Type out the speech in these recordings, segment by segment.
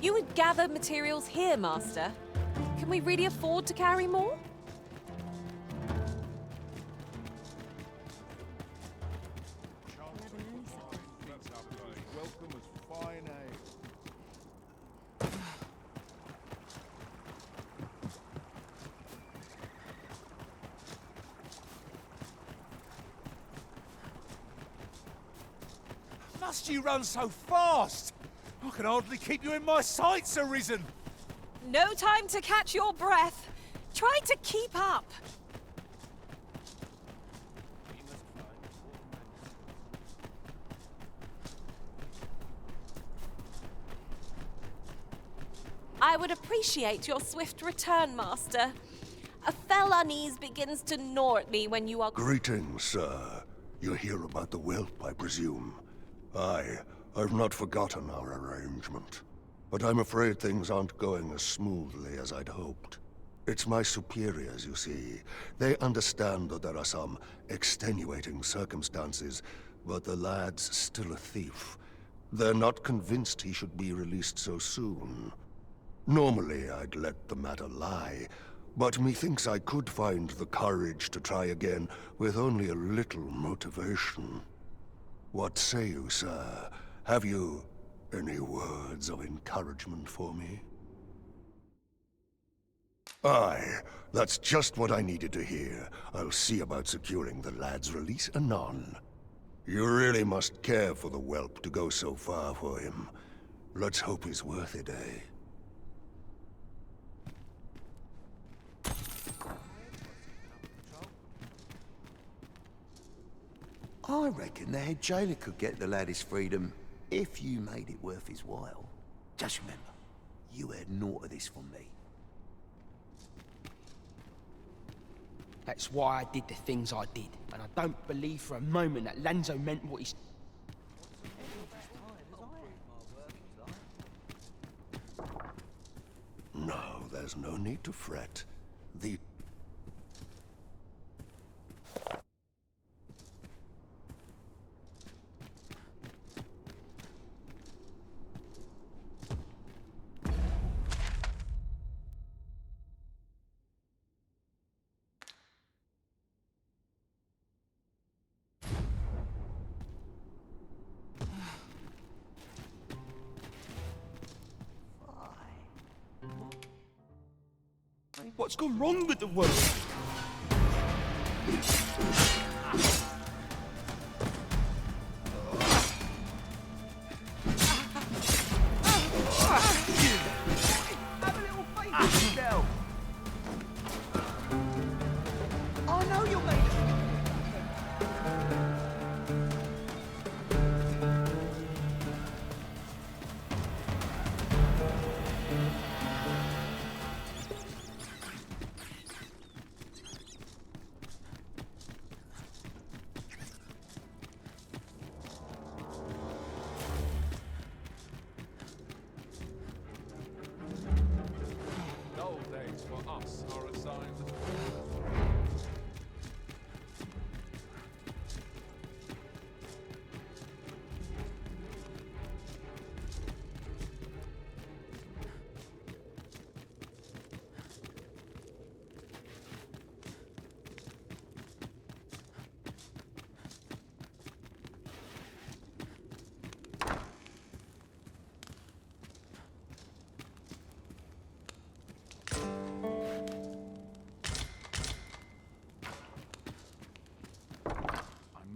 You would gather materials here, Master. Can we really afford to carry more? Must you run so fast? I can hardly keep you in my sights, Arisen. No time to catch your breath. Try to keep up. I would appreciate your swift return, Master. A fell unease begins to gnaw at me when you are— Greetings, sir. You hear about the whelp, I presume? I've not forgotten our arrangement. But I'm afraid things aren't going as smoothly as I'd hoped. It's my superiors, you see. They understand that there are some extenuating circumstances, but the lad's still a thief. They're not convinced he should be released so soon. Normally, I'd let the matter lie, but methinks I could find the courage to try again with only a little motivation. What say you, sir? Have you any words of encouragement for me? Aye, that's just what I needed to hear. I'll see about securing the lad's release anon. You really must care for the whelp to go so far for him. Let's hope he's worth it, eh? I reckon the head jailer could get the lad his freedom if you made it worth his while. Just remember, you heard naught of this from me. That's why I did the things I did, and I don't believe for a moment that Lanzo meant what he's... No, there's no need to fret. The... What's gone wrong with the world? Have a little faith in yourself. I know you'll make it. Dull days for us are a sign that...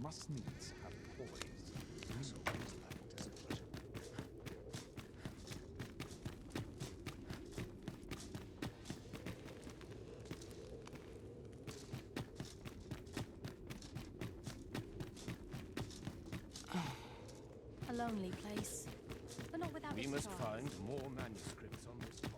must needs have poise. So is that discipline. A lonely place, but not without We its must charms. find more manuscripts on this topic.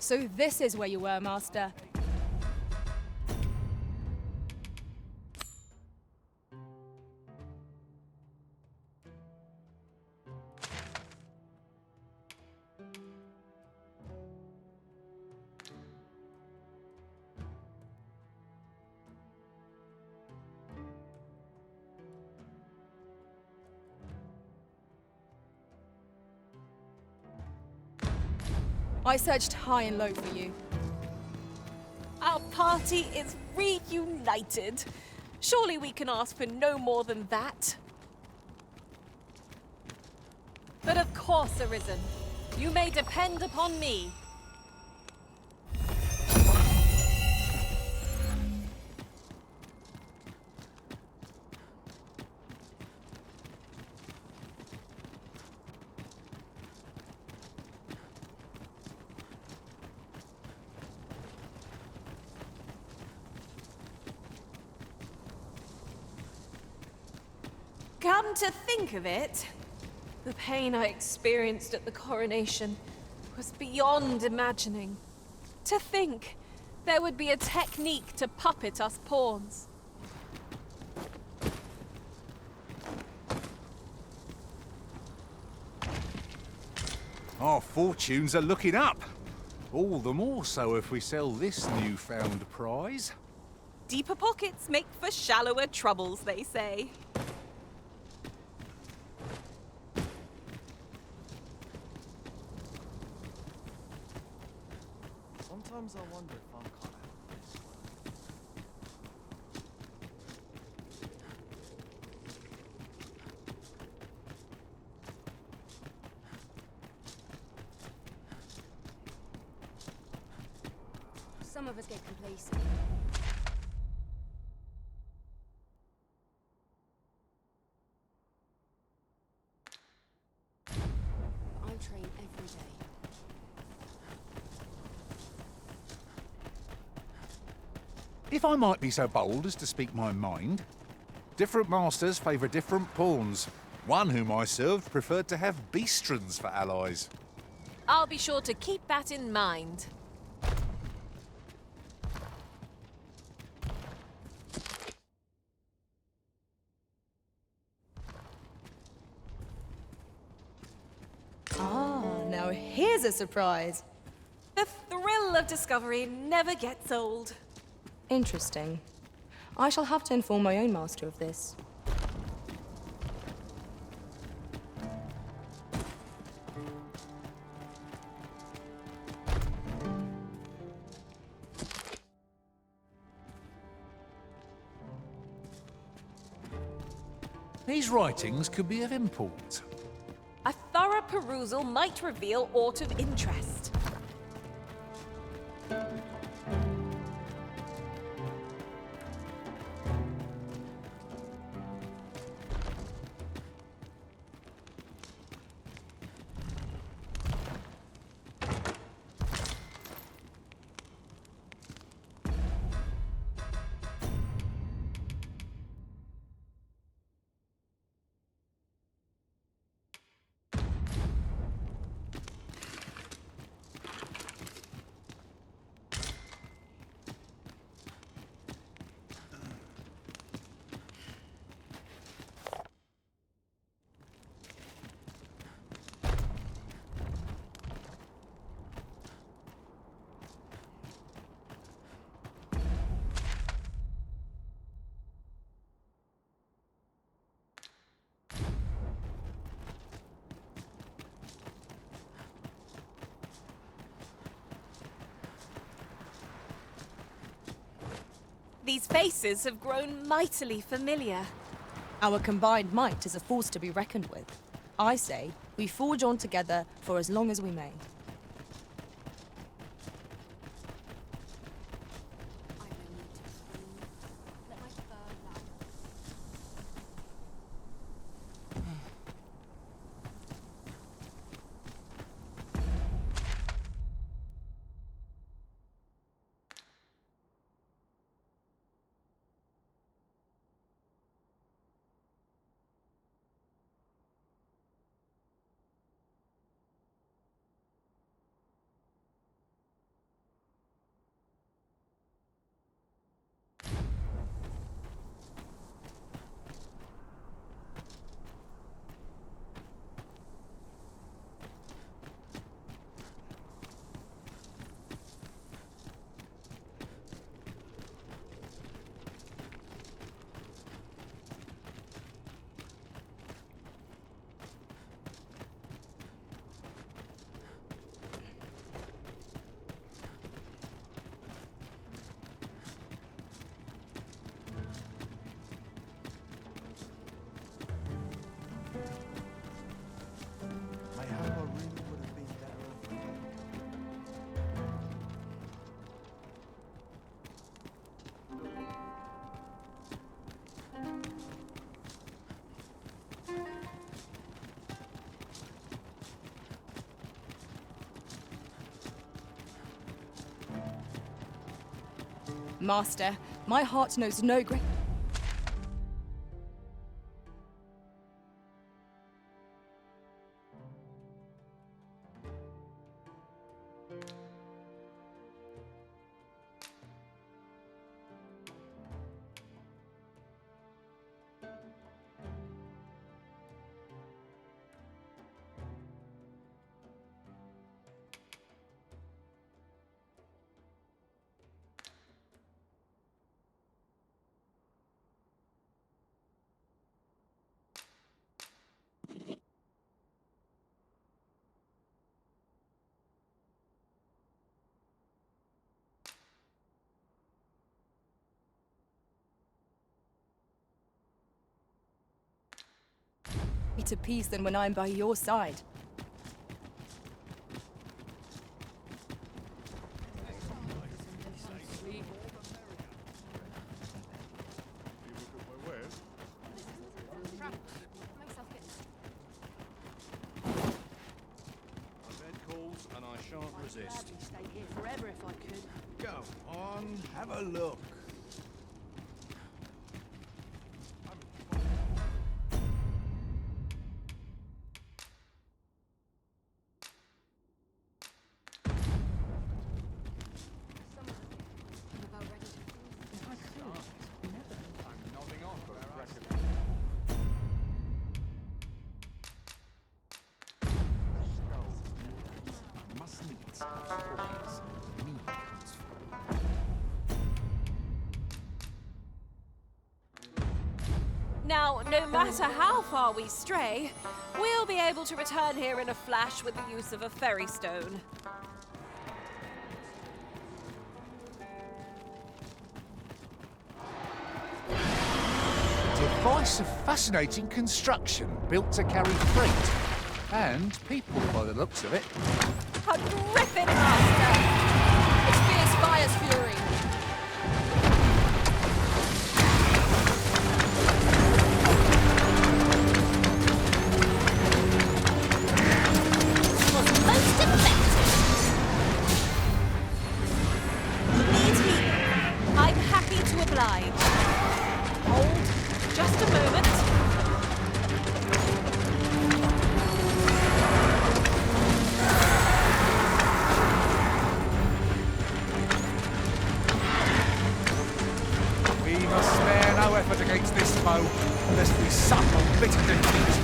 So this is where you were, Master. I searched high and low for you. Our party is reunited. Surely we can ask for no more than that. But of course, Arisen. You may depend upon me. Come to think of it, the pain I experienced at the coronation was beyond imagining. To think there would be a technique to puppet us pawns. Our fortunes are looking up. All the more so if we sell this newfound prize. Deeper pockets make for shallower troubles, they say. Sometimes I wonder if I'm kind of this Some of us get complacent. I train every day. If I might be so bold as to speak my mind, different masters favour different pawns. One whom I served preferred to have beastrons for allies. I'll be sure to keep that in mind. Ah, now here's a surprise. The thrill of discovery never gets old. Interesting. I shall have to inform my own master of this. These writings could be of import. A thorough perusal might reveal aught of interest. These faces have grown mightily familiar. Our combined might is a force to be reckoned with. I say, we forge on together for as long as we may. Master, my heart knows no great. To peace than when I'm by your side. And I shan't resist. Stay here forever if I could. Go on, have a look. Now, no matter how far we stray, we'll be able to return here in a flash with the use of a ferry stone. Device of fascinating construction, built to carry freight. And people, by the looks of it. A griffin, Master! Its fierce fire's fury. Was most effective. Need healing. I'm happy to oblige. Hold just a moment. Against this foe, lest we suffer bitter defeat.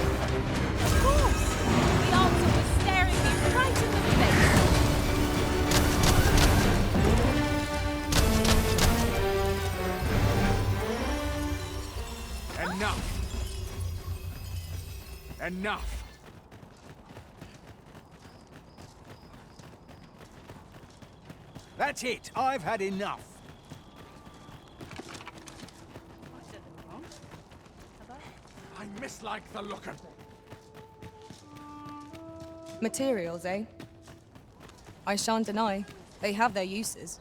Of course! The answer was staring me right in the face. Enough! Enough! That's it! I've had enough! I mislike the look of... Materials, eh? I shan't deny. They have their uses.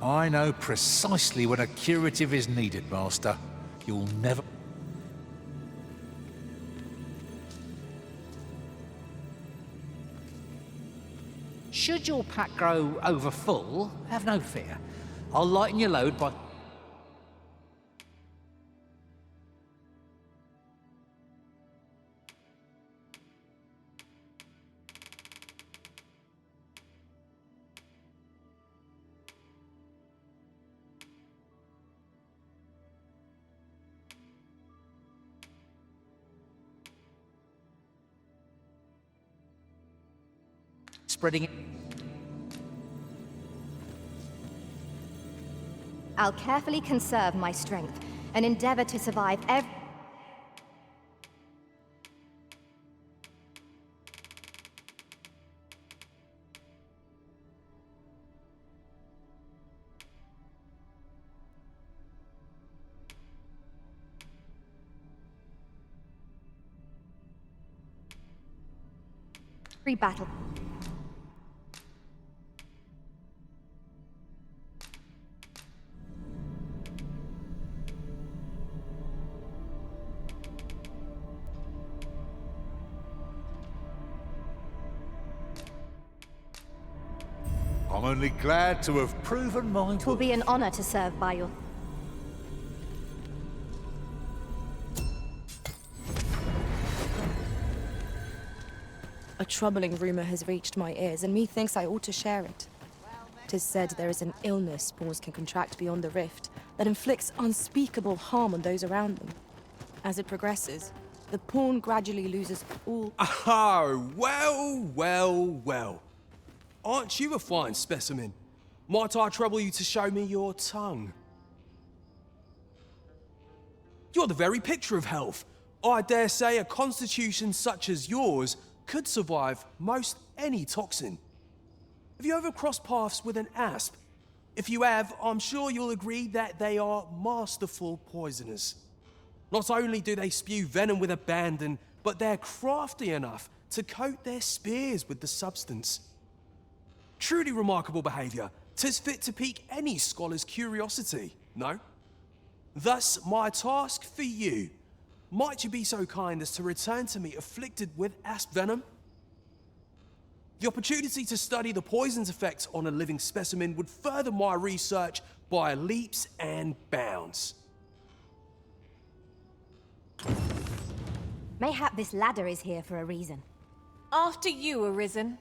I know precisely when a curative is needed, Master. You'll never... Should your pack grow over full, have no fear. I'll lighten your load by... spreading it. I'll carefully conserve my strength and endeavor to survive every... battle. I'm only glad to have proven my It will be an honor to serve by your... A troubling rumor has reached my ears, and methinks I ought to share it. 'Tis said there is an illness spawns can contract beyond the rift that inflicts unspeakable harm on those around them. As it progresses, the pawn gradually loses all... Oh, well. Aren't you a fine specimen? Might I trouble you to show me your tongue? You're the very picture of health. I dare say a constitution such as yours could survive most any toxin. Have you ever crossed paths with an asp? If you have, I'm sure you'll agree that they are masterful poisoners. Not only do they spew venom with abandon, but they're crafty enough to coat their spears with the substance. Truly remarkable behaviour. 'Tis fit to pique any scholar's curiosity, no? Thus, my task for you. Might you be so kind as to return to me afflicted with asp venom? The opportunity to study the poison's effects on a living specimen would further my research by leaps and bounds. Mayhap this ladder is here for a reason. After you, Arisen.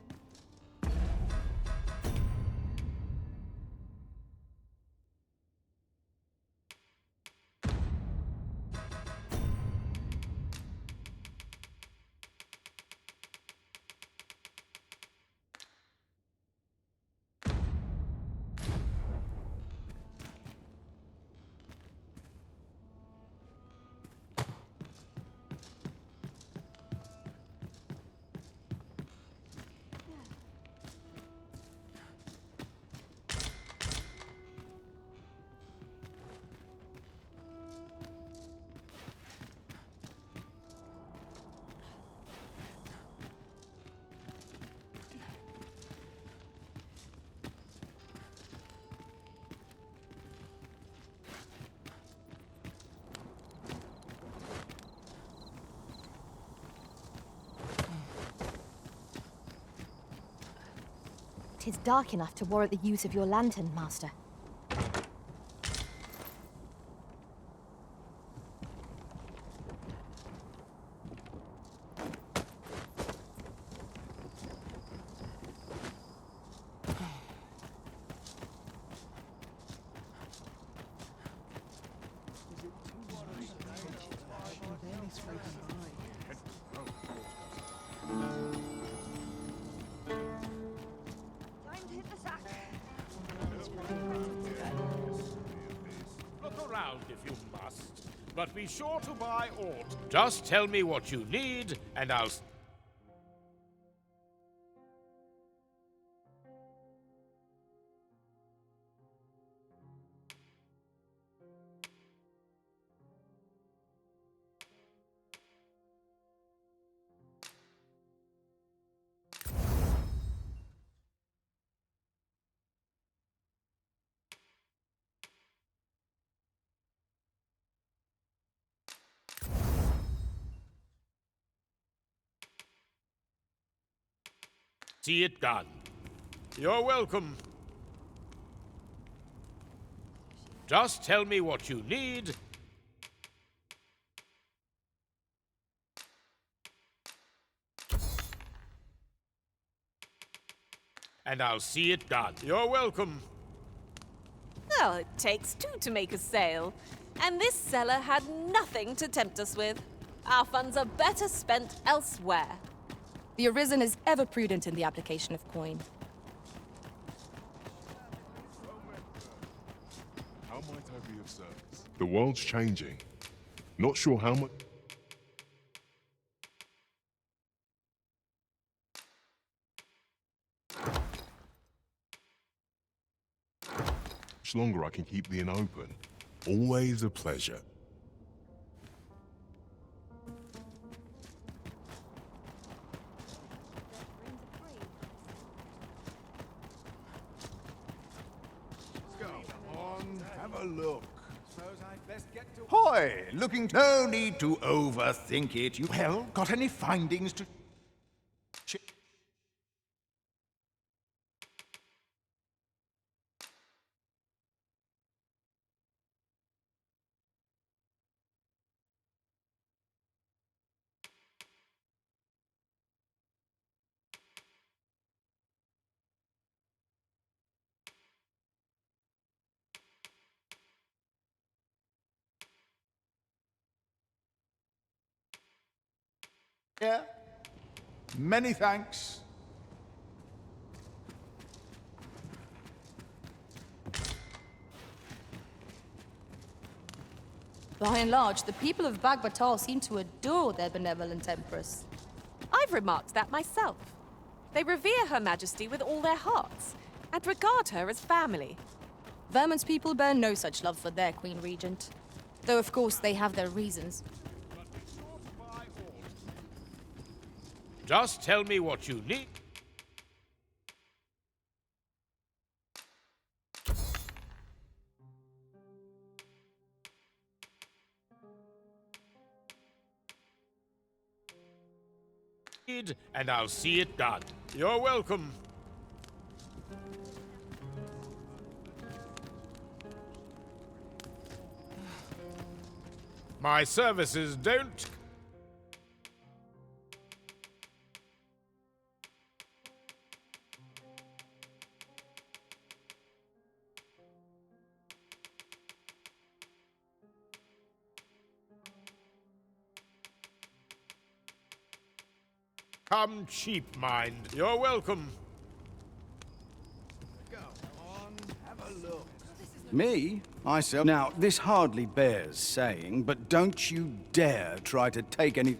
Tis dark enough to warrant the use of your lantern, Master. Look around if you must, but be sure to buy aught. Just tell me what you need, and I'll... See it done. You're welcome. Just tell me what you need. And I'll see it done. You're welcome. Well, it takes two to make a sale. And this seller had nothing to tempt us with. Our funds are better spent elsewhere. The Arisen is ever prudent in the application of coin. How might I be of service? The world's changing. Not sure how much longer I can keep the inn open. Always a pleasure. Hoy, looking... No need to overthink it. You... Well, got any findings to... Yeah. Many thanks. By and large, the people of Bagbatal seem to adore their benevolent empress. I've remarked that myself. They revere Her Majesty with all their hearts, and regard her as family. Vermont's people bear no such love for their Queen Regent. Though, of course, they have their reasons. Just tell me what you need. And I'll see it done. You're welcome. My services don't... come cheap, mind. You're welcome. Go on, have a look. Me? Myself? Now, this hardly bears saying, but don't you dare try to take any...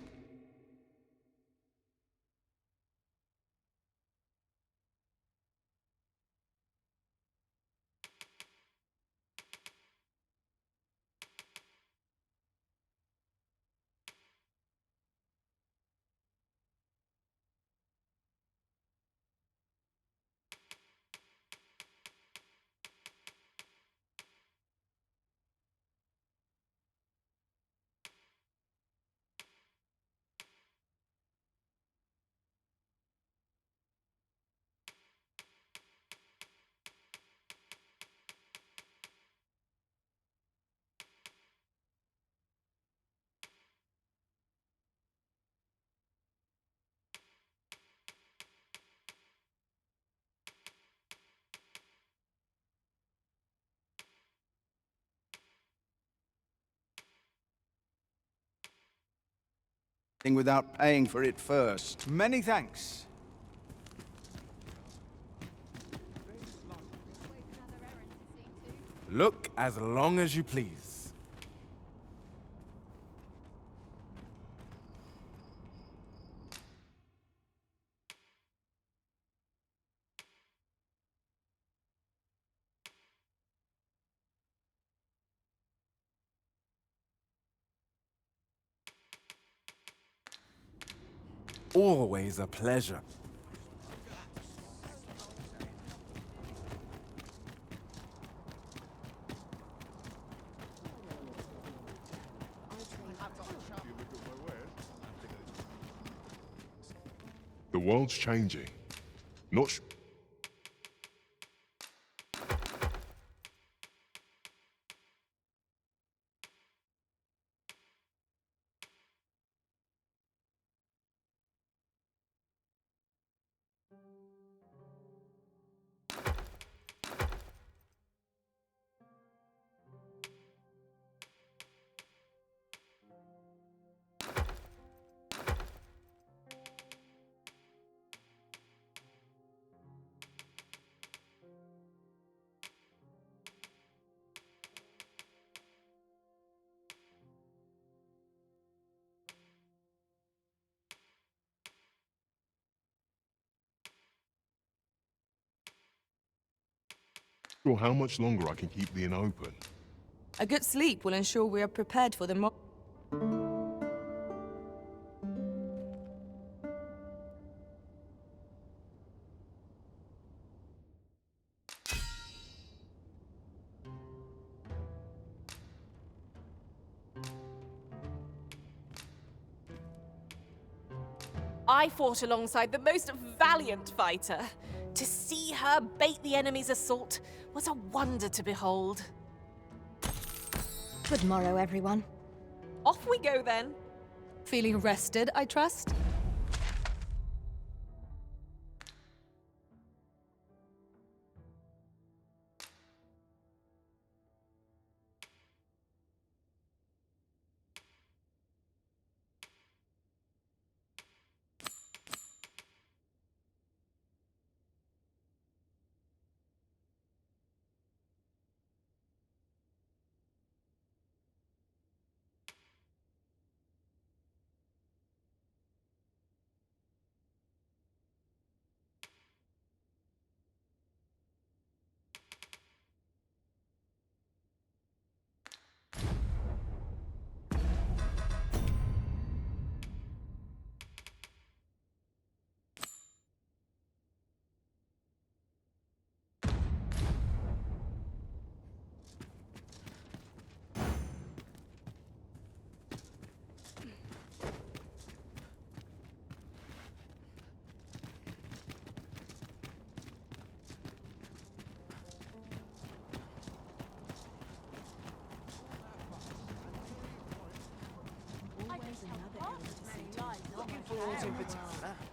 without paying for it first. Many thanks. Look as long as you please. Always a pleasure. The world's changing. Not sh- sure how much longer I can keep the inn open. A good sleep will ensure we are prepared for the I fought alongside the most valiant fighter. To see her bait the enemy's assault was a wonder to behold. Good morrow, everyone. Off we go then. Feeling rested, I trust?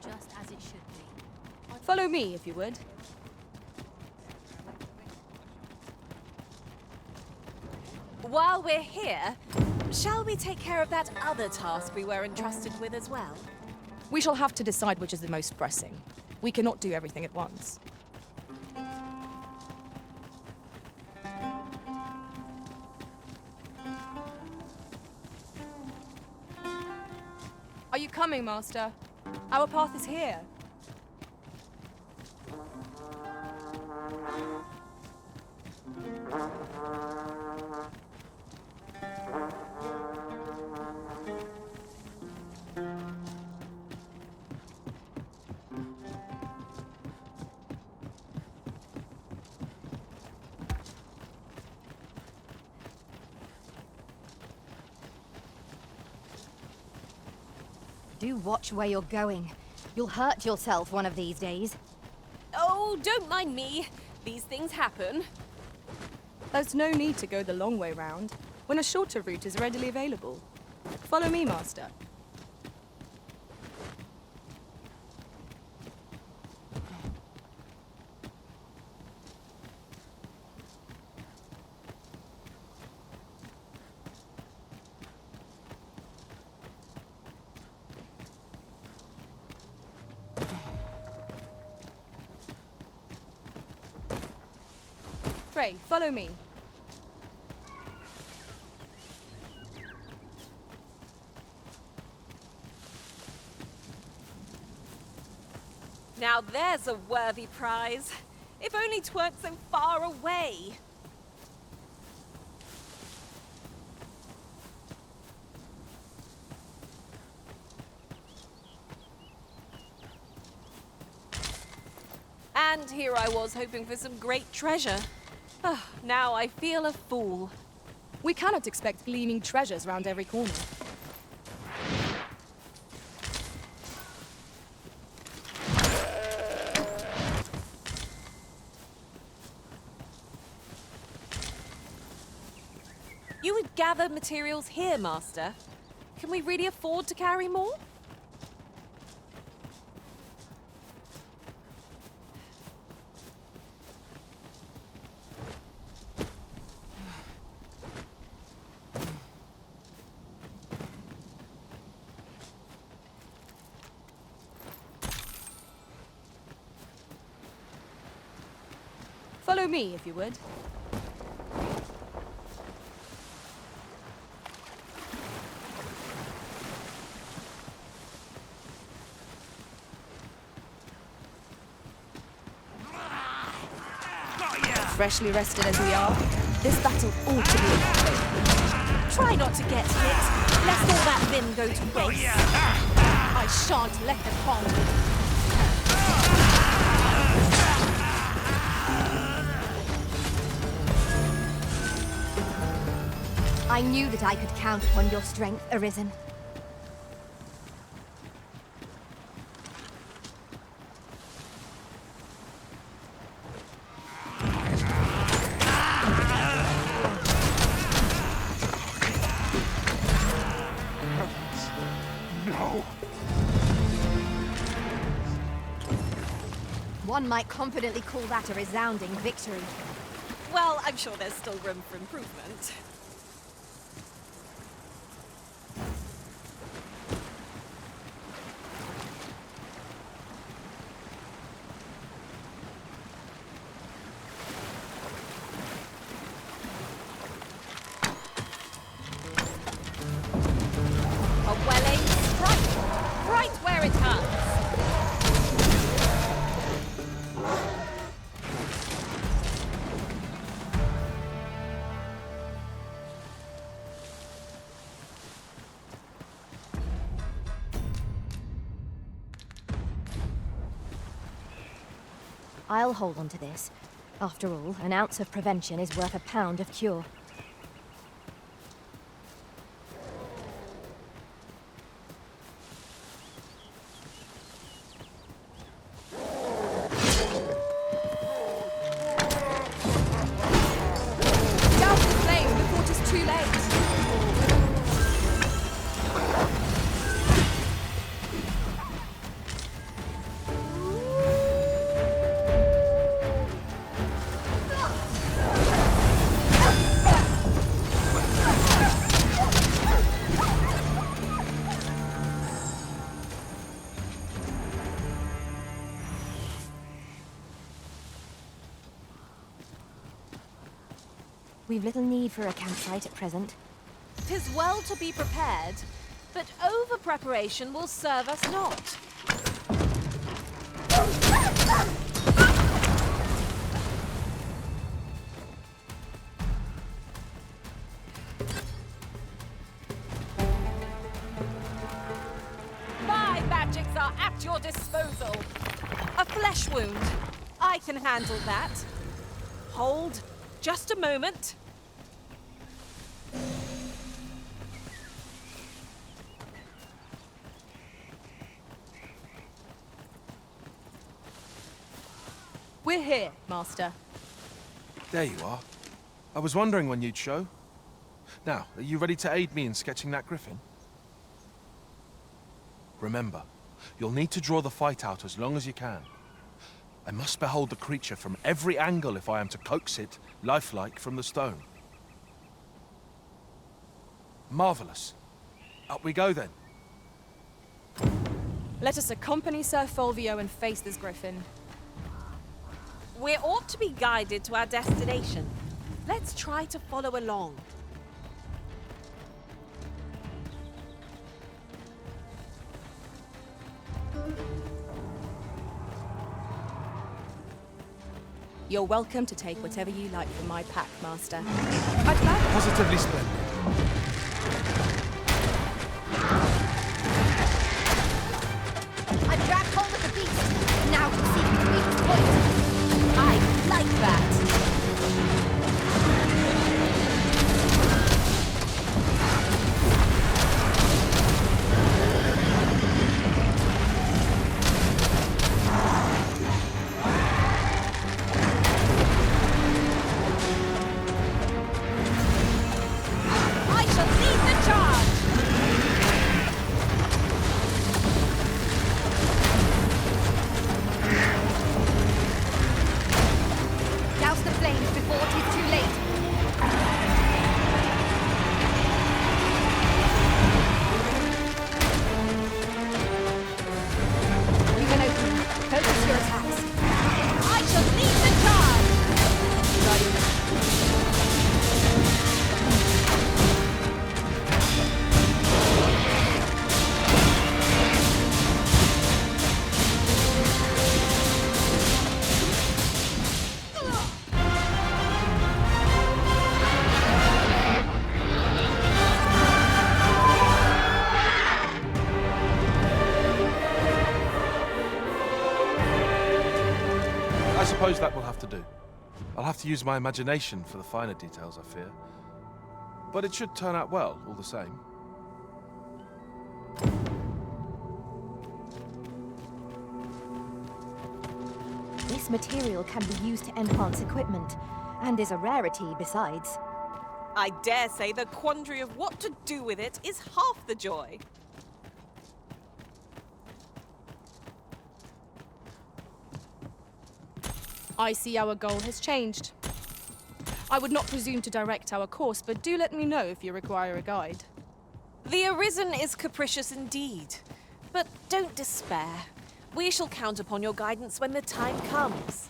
Just as it should be. Follow me, if you would. While we're here, shall we take care of that other task we were entrusted with as well? We shall have to decide which is the most pressing. We cannot do everything at once. Are you coming, Master? Our path is here. Do watch where you're going. You'll hurt yourself one of these days. Oh, don't mind me. These things happen. There's no need to go the long way round when a shorter route is readily available. Follow me, Master. Pray, follow me. Now there's a worthy prize. If only 'tweren't so far away. And here I was hoping for some great treasure. Now I feel a fool. We cannot expect gleaming treasures round every corner. You would gather materials here, Master. Can we really afford to carry more? Follow me, if you would. Freshly rested as we are, this battle ought to be enough. Try not to get hit, lest all that vim go to waste. I shan't let them harm you. I knew that I could count upon your strength, Arisen. No! One might confidently call that a resounding victory. Well, I'm sure there's still room for improvement. I'll hold on to this. After all, an ounce of prevention is worth a pound of cure. Down the flame before it is too late! We've little need for a campsite at present. 'Tis well to be prepared, but over-preparation will serve us not. My magics are at your disposal. A flesh wound. I can handle that. Hold. Just a moment. We're here, Master. There you are. I was wondering when you'd show. Now, are you ready to aid me in sketching that griffin? Remember, you'll need to draw the fight out as long as you can. I must behold the creature from every angle if I am to coax it, lifelike, from the stone. Marvelous. Up we go then. Let us accompany Sir Fulvio and face this griffin. We ought to be guided to our destination. Let's try to follow along. You're welcome to take whatever you like from my pack, Master. Positively splendid. I've grabbed hold of the beast. Now to see the weakest point. I like that. suppose that will have to do. I'll have to use my imagination for the finer details, I fear. But it should turn out well, all the same. This material can be used to enhance equipment, and is a rarity besides. I dare say the quandary of what to do with it is half the joy. I see our goal has changed. I would not presume to direct our course, but do let me know if you require a guide. The Arisen is capricious indeed, but don't despair. We shall count upon your guidance when the time comes.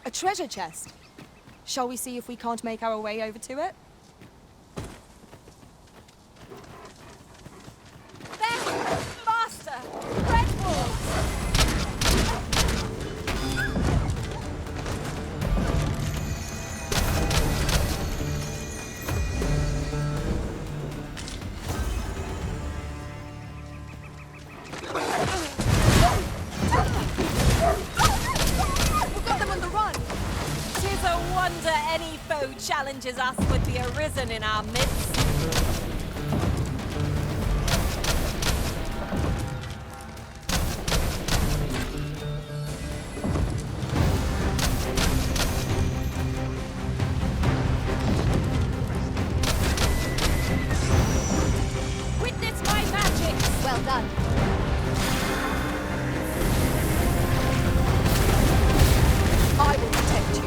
A treasure chest. Shall we see if we can't make our way over to it? There! Master! Red Wolves! Any foe challenges us with the Arisen in our midst. Witness my magic! Well done. I will protect you.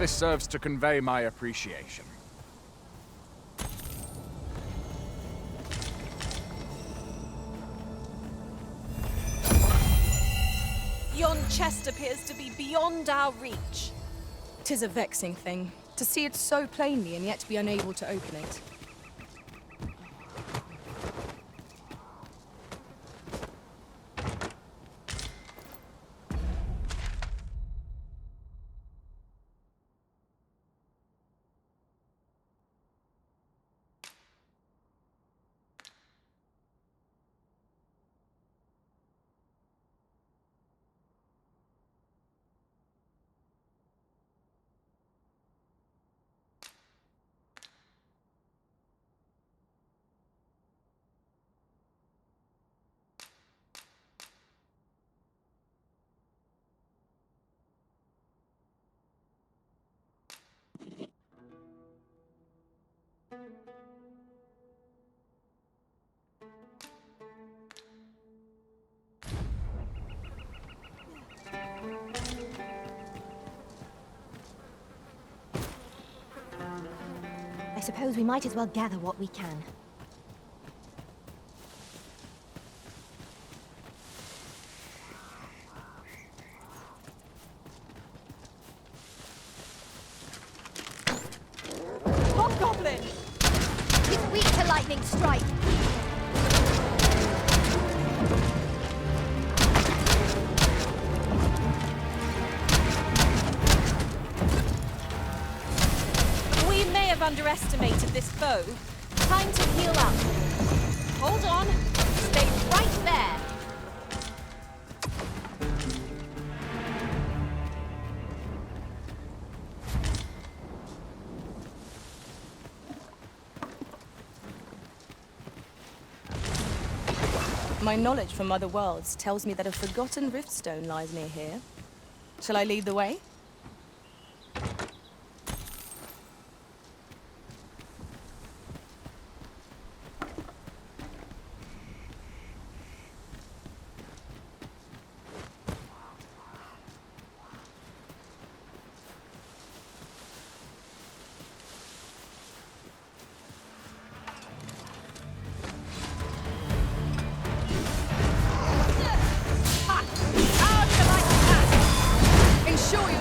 this serves to convey my appreciation. Yon chest appears to be beyond our reach. 'Tis a vexing thing, to see it so plainly and yet be unable to open it. I suppose we might as well gather what we can. Hobgoblin! It's weak to lightning strike. We may have underestimated this foe. Time to heal up. Hold on. Stay right there. My knowledge from other worlds tells me that a forgotten riftstone lies near here. Shall I lead the way? Ensure you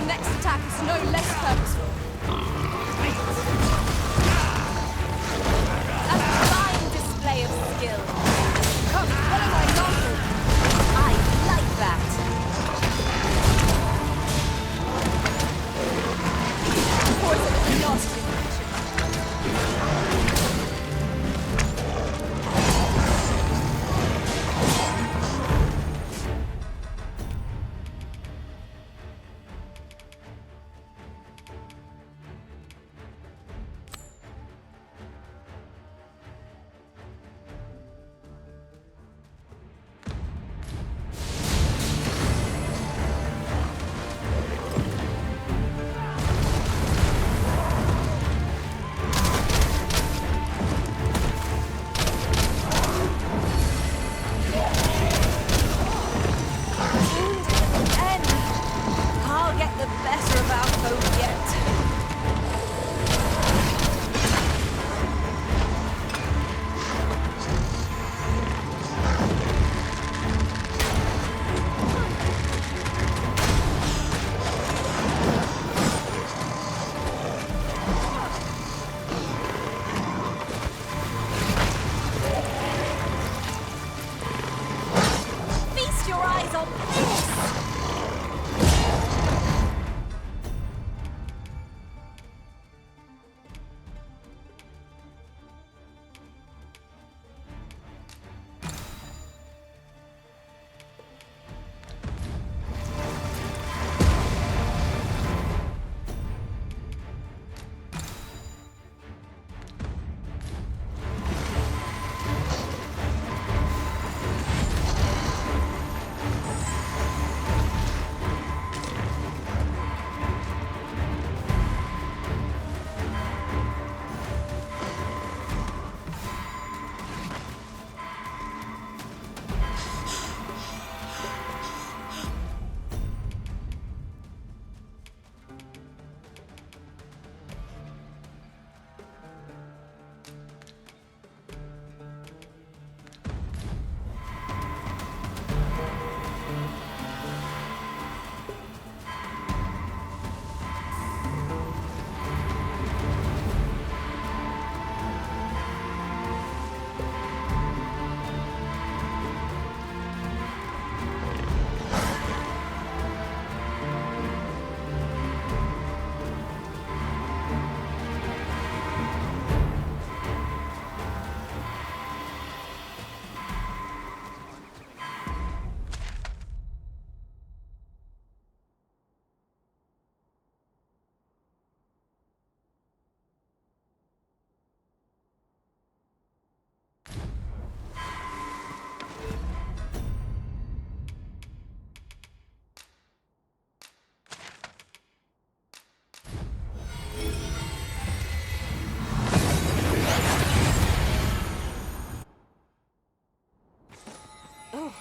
Oh,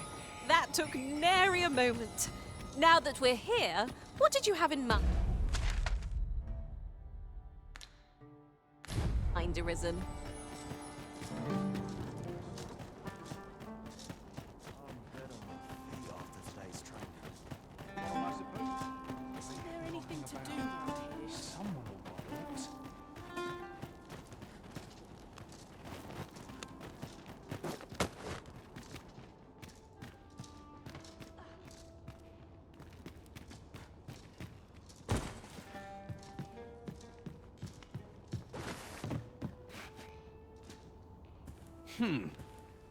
that took nary a moment. Now that we're here, what did you have in mind? Minderism. Is there anything to do around here? Someone will want it.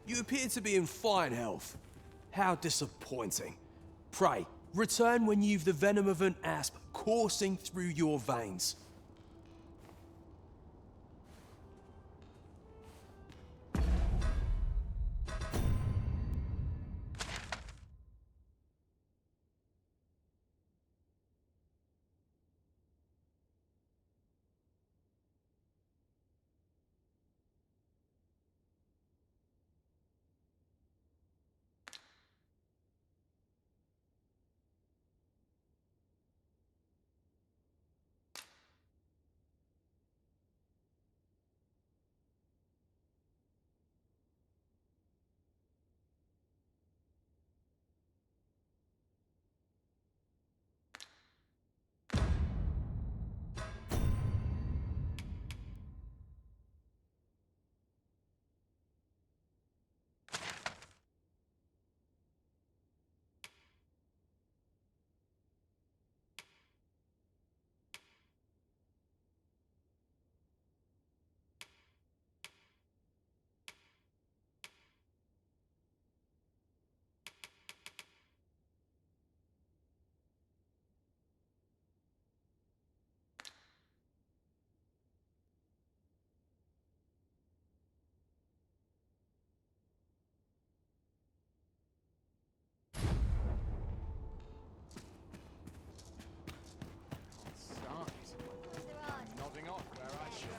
You appear to be in fine health. How disappointing. Pray, return when you've the venom of an asp coursing through your veins. Nodding off where I should.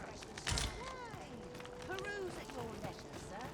Peruse at your letters, sir.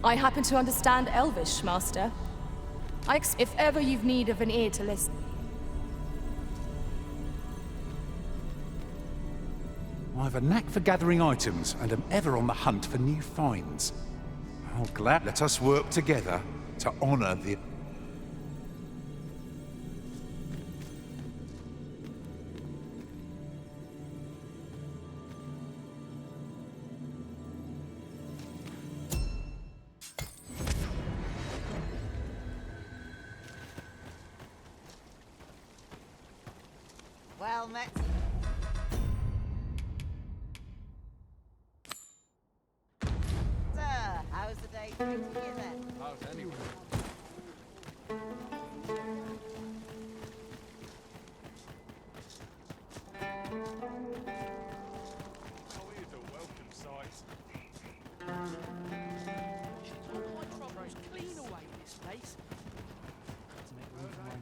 I happen to understand Elvish, Master. If ever you've need of an ear to listen. I've a knack for gathering items and am ever on the hunt for new finds. How glad let us work together to honor the... Well met. Sir, how's the day treating you then? How's anyone? Oh, here's a welcome sight. My troubles clean away this place.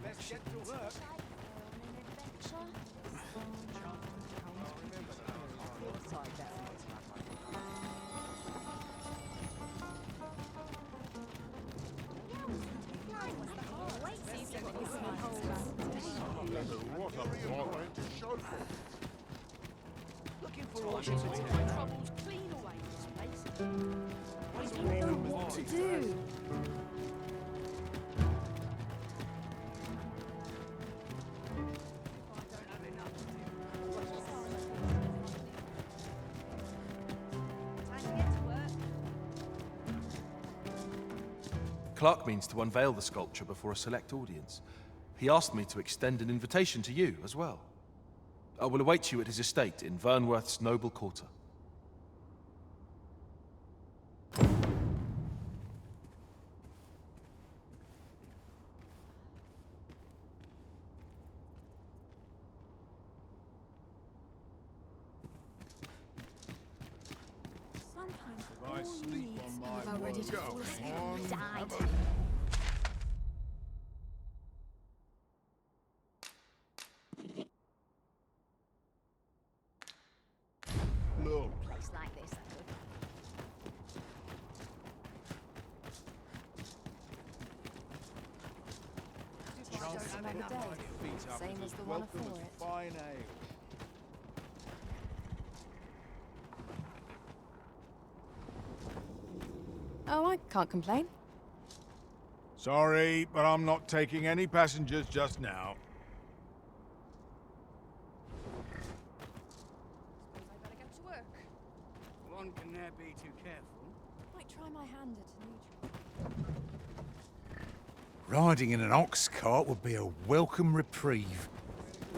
Let's get to work. What a moment to show. Looking for all my troubles clean away this place. I don't know what to do. Time to get to work. clerk means to unveil the sculpture before a select audience. He asked me to extend an invitation to you as well. I will await you at his estate in Vernworth's noble quarter. I sleep on my ready to fall asleep and died. Look. Place like this, Just another day. Same as the one before it. Fine ale. Oh, I can't complain. Sorry, but I'm not taking any passengers just now. Suppose I better get to work. One can ne'er be too careful. Might try my hand at a new trick. Riding in an ox cart would be a welcome reprieve.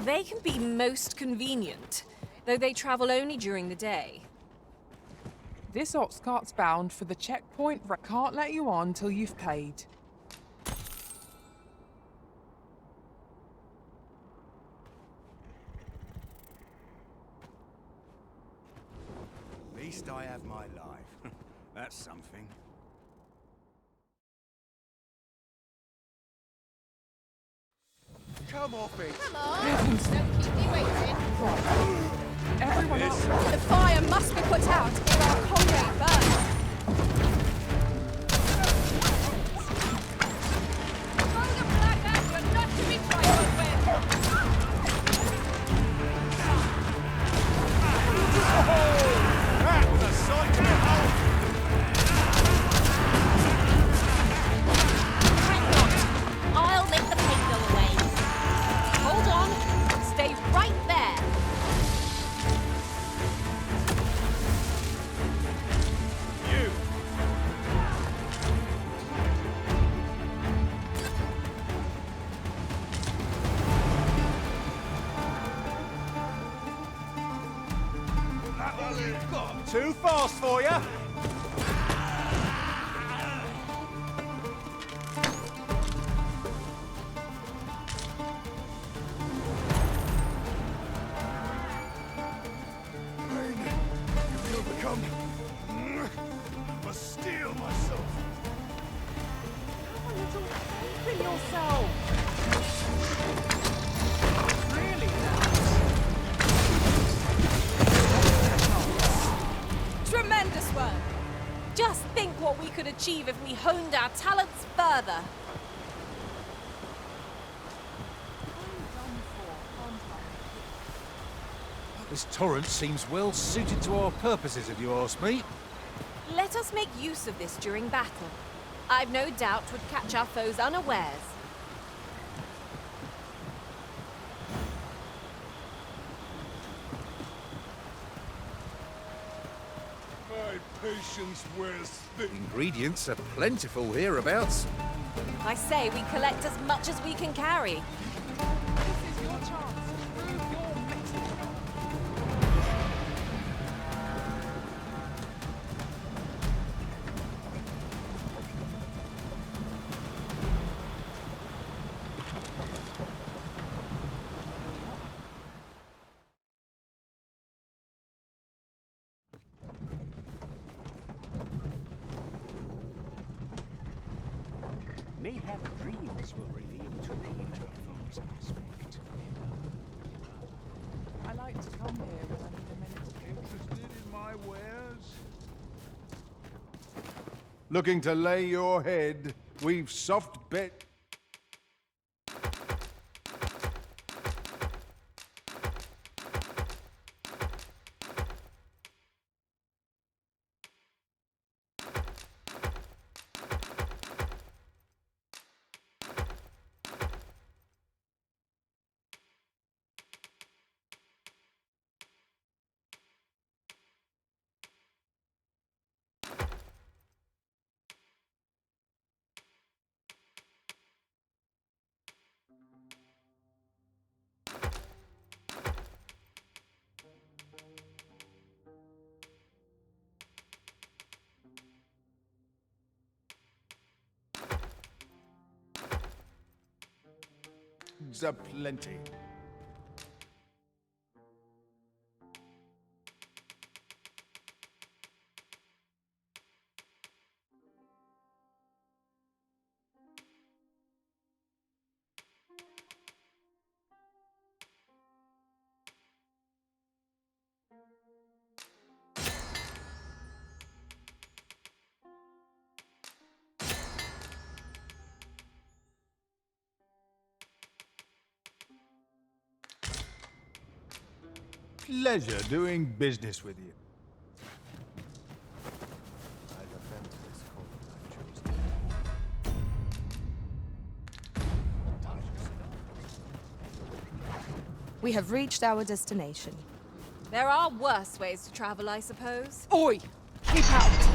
They can be most convenient, though they travel only during the day. This ox cart's bound for the checkpoint. Can't let you on till you've paid. At least I have my life. That's something. Come off it. Come on! Don't keep me waiting. Everyone else. The fire must be put out ere our comrade burns. Hold a black anger not to be trifled with. That was a sight to behold. Hang on. I'll make the paint go away. Hold on. Stay right there. You. That all you've got? Too fast for you. You'll become. Must steel myself. Have a little faith in yourself. Really, Tremendous work. Just think what we could achieve if we honed our talents further. This torrent seems well suited to our purposes, if you ask me. Let us make use of this during battle. I've no doubt would catch our foes unawares. My patience wears thin. Ingredients are plentiful hereabouts. I say we collect as much as we can carry. This is your chance to prove your mettle. Mayhap dreams will reveal to me John's aspect. I like to come here when I need a minute. Interested in my wares? Looking to lay your head? We've soft bet. goods aplenty. Pleasure doing business with you. We have reached our destination. There are worse ways to travel, I suppose. Oi! Keep out!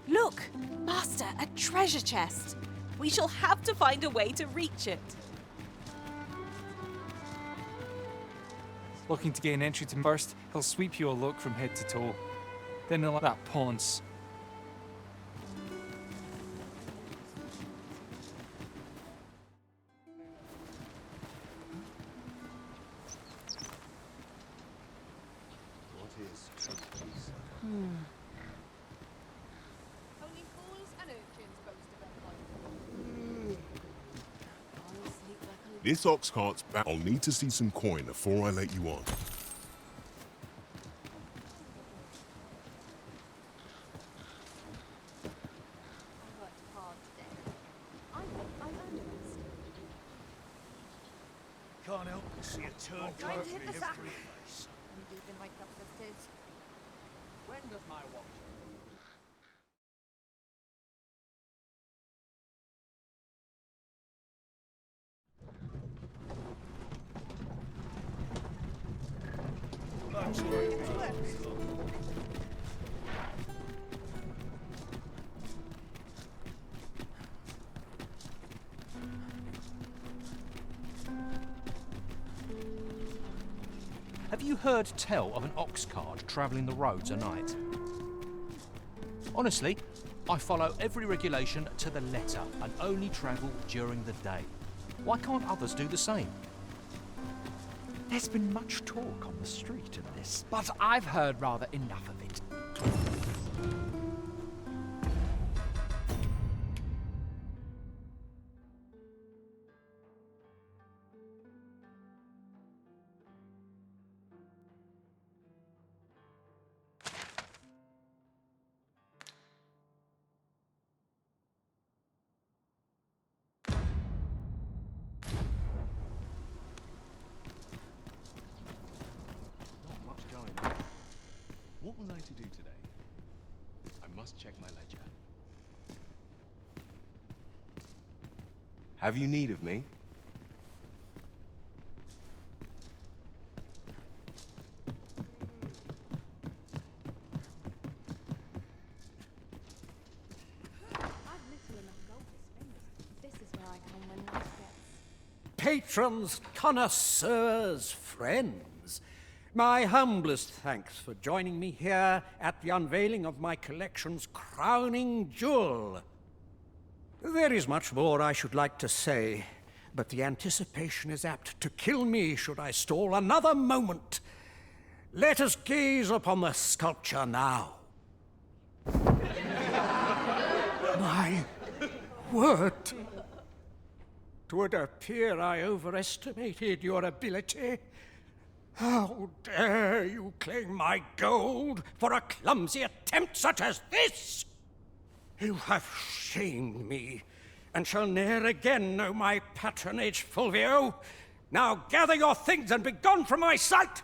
Look! Master, a treasure chest! We shall have to find a way to reach it. Looking to gain entry to first, he'll sweep you a look from head to toe. Then he'll let that paunce. Only fools and urchins boast of empire. This ox cart's back. I'll need to see some coin before I let you on. Can't help but see a turn Trying to hit the sack. face. I'm deep in my cupboards. When does my watch? Have you heard tell of an ox cart travelling the roads at night? Honestly, I follow every regulation to the letter and only travel during the day. Why can't others do the same? There's been much talk on the street of this, but I've heard rather enough of it. What was I to do today? I must check my ledger. Have you need of me? Patrons, connoisseurs, friends, my humblest thanks for joining me here at the unveiling of my collection's crowning jewel. There is much more I should like to say, but the anticipation is apt to kill me should I stall another moment. Let us gaze upon the sculpture now. My word! 'Twould appear I overestimated your ability. How dare you claim my gold for a clumsy attempt such as this? You have shamed me, and shall ne'er again know my patronage, Fulvio. Now gather your things and be gone from my sight!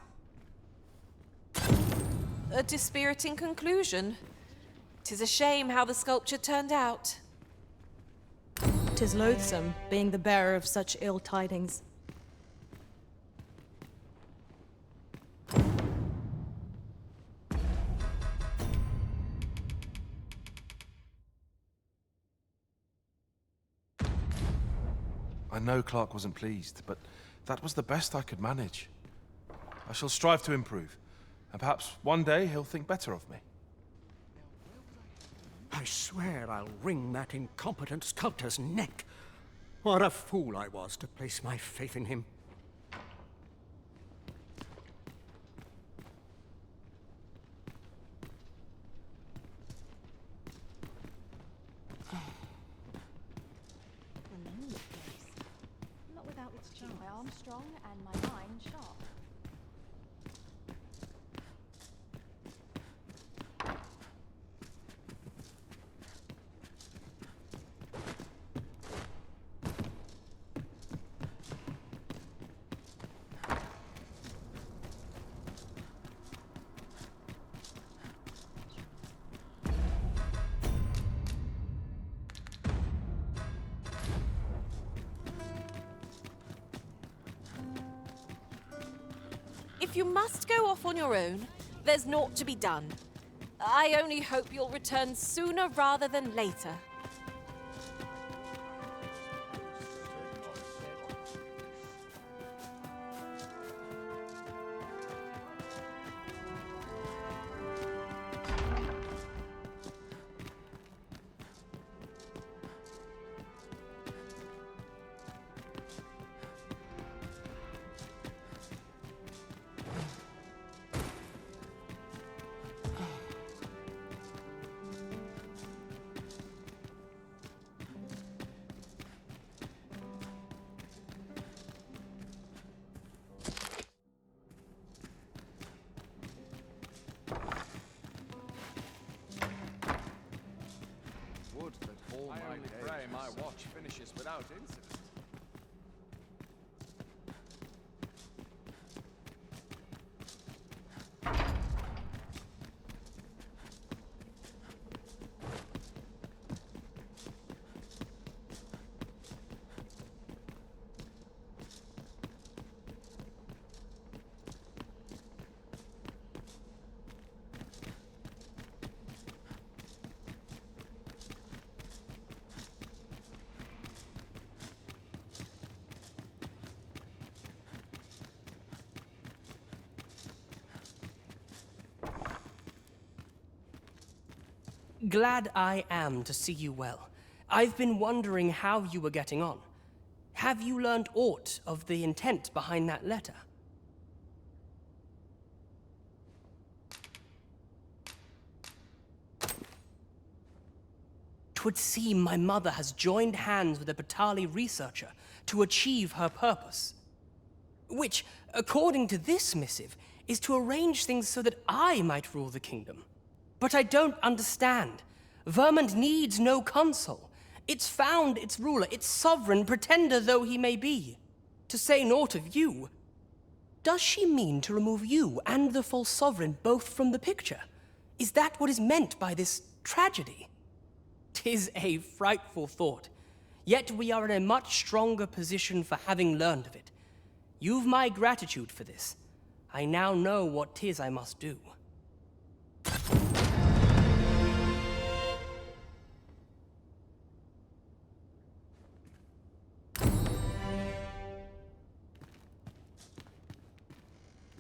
A dispiriting conclusion. 'Tis a shame how the sculpture turned out. 'Tis loathsome, being the bearer of such ill tidings. know Clark wasn't pleased, but that was the best I could manage. I shall strive to improve, and perhaps one day he'll think better of me. I swear I'll wring that incompetent sculptor's neck. What a fool I was to place my faith in him. Not without its charm. My arm strong and my mind sharp. If you must go off on your own, there's naught to be done. I only hope you'll return sooner rather than later. Would that all I only pray my watch finishes without incident. Glad I am to see you well. I've been wondering how you were getting on. Have you learned aught of the intent behind that letter? 'Twould seem my mother has joined hands with a Batali researcher to achieve her purpose. Which, according to this missive, is to arrange things so that I might rule the kingdom. But I don't understand. Vermont needs no consul. It's found its ruler, its sovereign, pretender though he may be. To say naught of you. Does she mean to remove you and the false sovereign both from the picture? Is that what is meant by this tragedy? 'Tis a frightful thought. Yet we are in a much stronger position for having learned of it. You've my gratitude for this. I now know what 'tis I must do.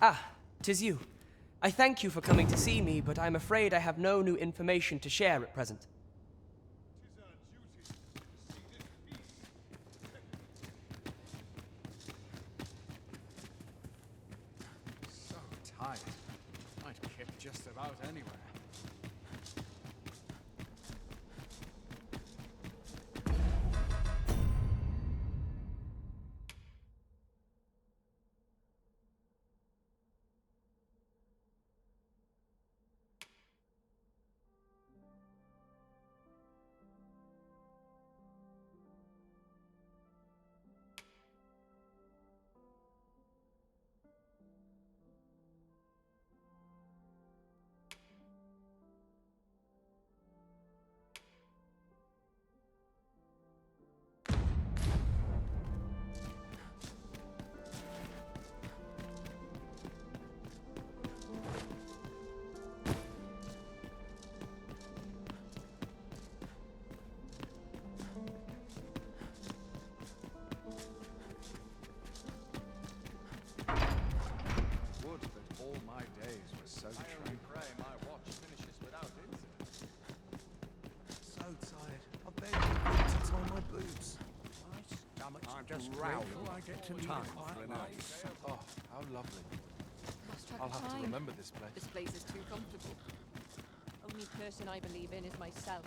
Ah, 'tis you. I thank you for coming to see me, but I'm afraid I have no new information to share at present. So tired. I'd kip just about anywhere. Wait till I get to time for an ice. Oh, how lovely. Lost track I'll of have to time. remember this place. This place is too comfortable. Only person I believe in is myself.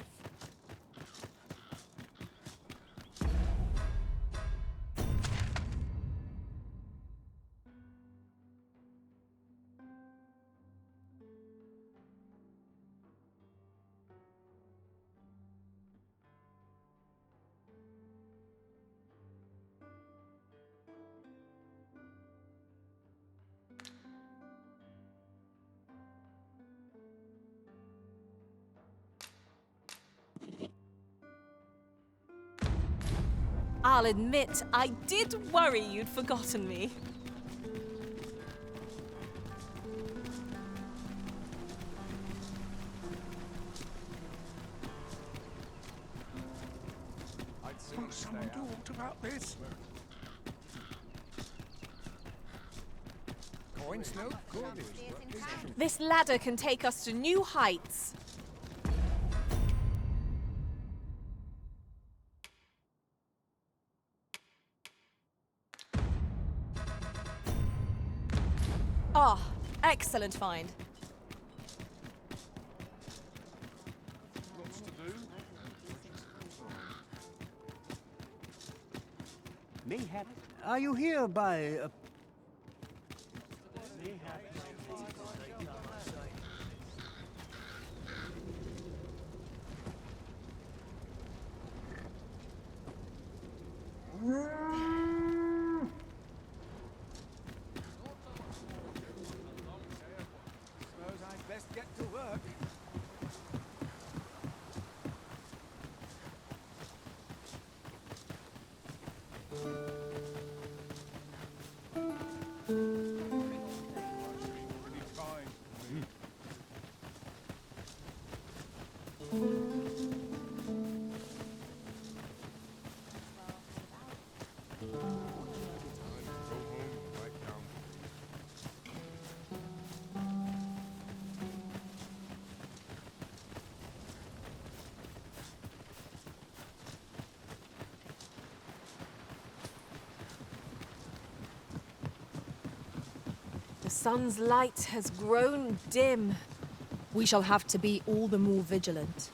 I'll admit, I did worry you'd forgotten me. Will someone do aught about this? Coin's no good, is what? This ladder can take us to new heights. Ah, excellent find. Lots to do. Mayhap, are you here by Suppose I'd best get to work. The sun's light has grown dim. We shall have to be all the more vigilant.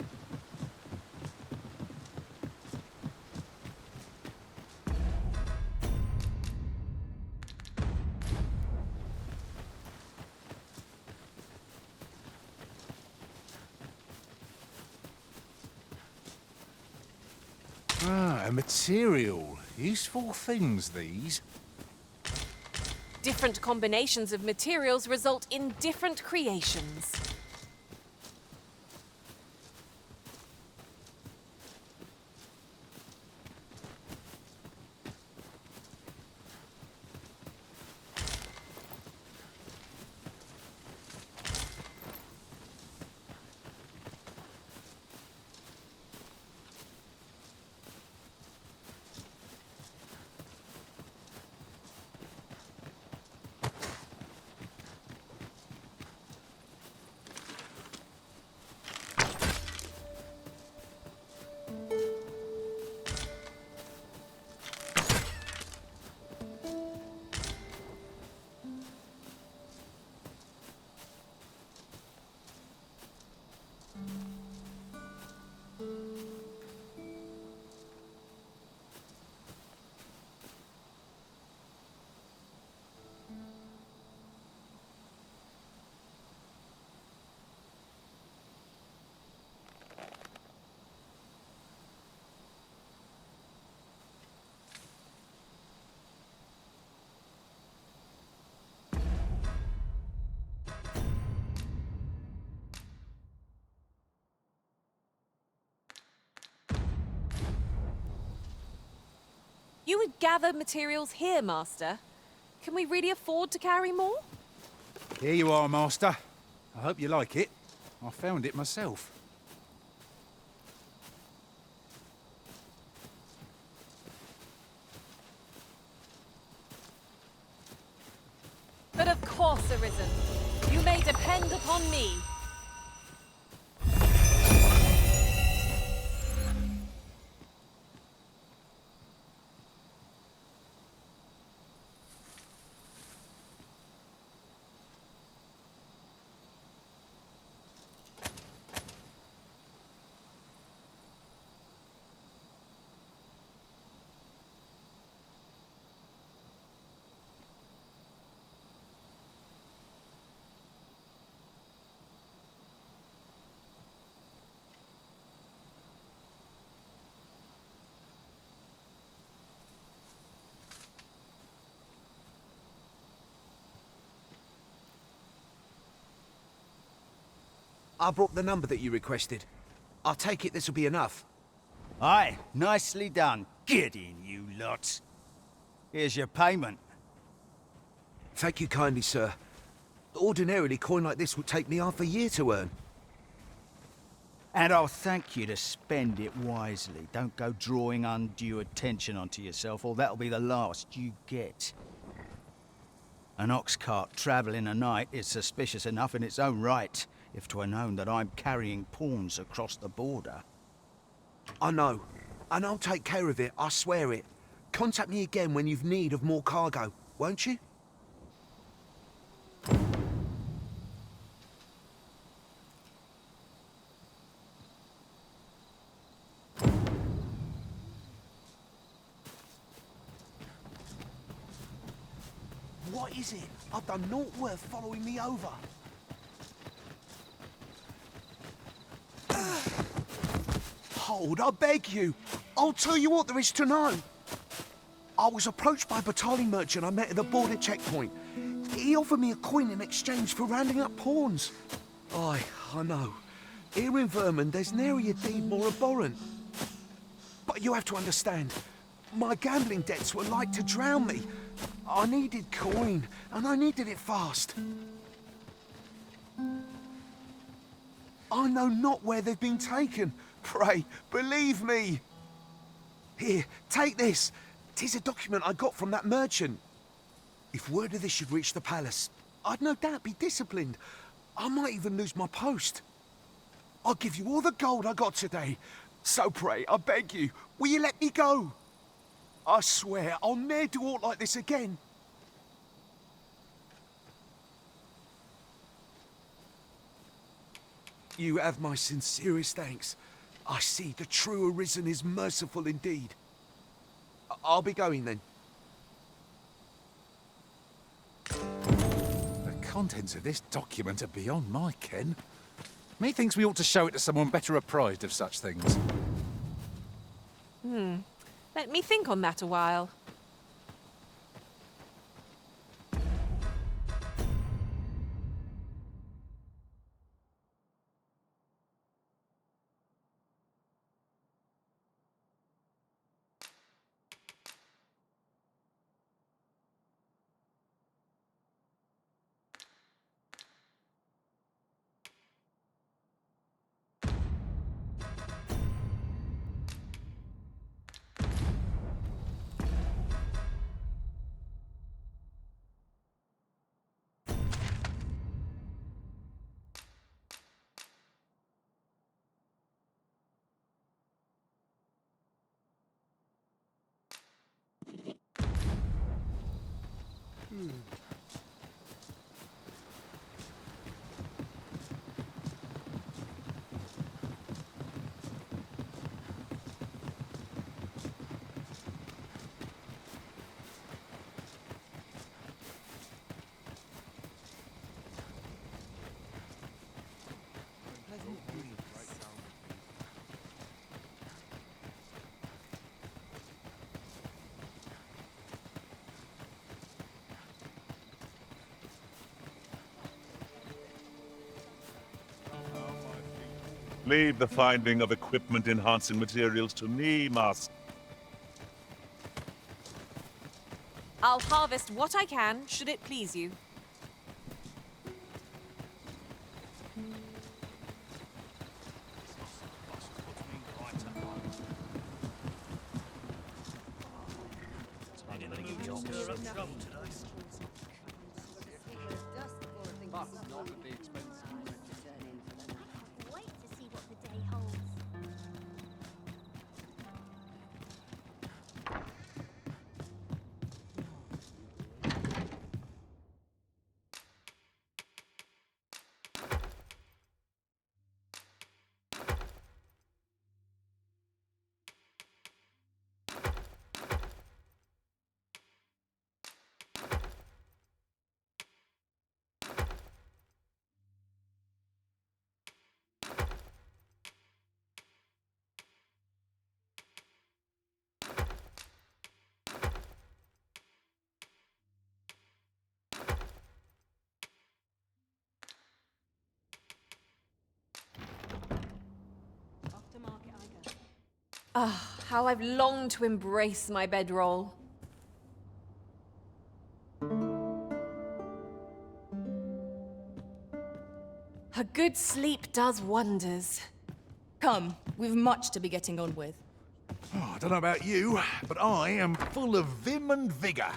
Ah, a material. Useful things, these. Different combinations of materials result in different creations. You would gather materials here, Master. Can we really afford to carry more? Here you are, Master. I hope you like it. I found it myself. But of course, Arisen. You may depend upon me. I brought the number that you requested. I'll take it this'll be enough. Aye, nicely done. Get in, you lot. Here's your payment. Thank you kindly, sir. Ordinarily, coin like this would take me half a year to earn. And I'll thank you to spend it wisely. Don't go drawing undue attention onto yourself, or that'll be the last you get. An ox cart travelling a night is suspicious enough in its own right, if 'twere known that I'm carrying pawns across the border. I know, and I'll take care of it, I swear it. Contact me again when you've need of more cargo, won't you? What is it? I've done naught worth following me over. Hold, I beg you. I'll tell you what there is to know. I was approached by a battalion merchant I met at the border checkpoint. He offered me a coin in exchange for rounding up pawns. Aye, I know. Here in Vermund, there's nary a deed more abhorrent. But you have to understand, my gambling debts were like to drown me. I needed coin, and I needed it fast. I know not where they've been taken. Pray, believe me. Here, take this. 'Tis a document I got from that merchant. If word of this should reach the palace, I'd no doubt be disciplined. I might even lose my post. I'll give you all the gold I got today. So pray, I beg you, will you let me go? I swear I'll ne'er do aught like this again. You have my sincerest thanks. I see the true Arisen is merciful indeed. I'll be going then. The contents of this document are beyond my ken. Methinks we ought to show it to someone better apprised of such things. Let me think on that a while. Leave the finding of equipment-enhancing materials to me, Master. I'll harvest what I can, should it please you. Ah, how I've longed to embrace my bedroll. A good sleep does wonders. Come, we've much to be getting on with. Oh, I don't know about you, but I am full of vim and vigour.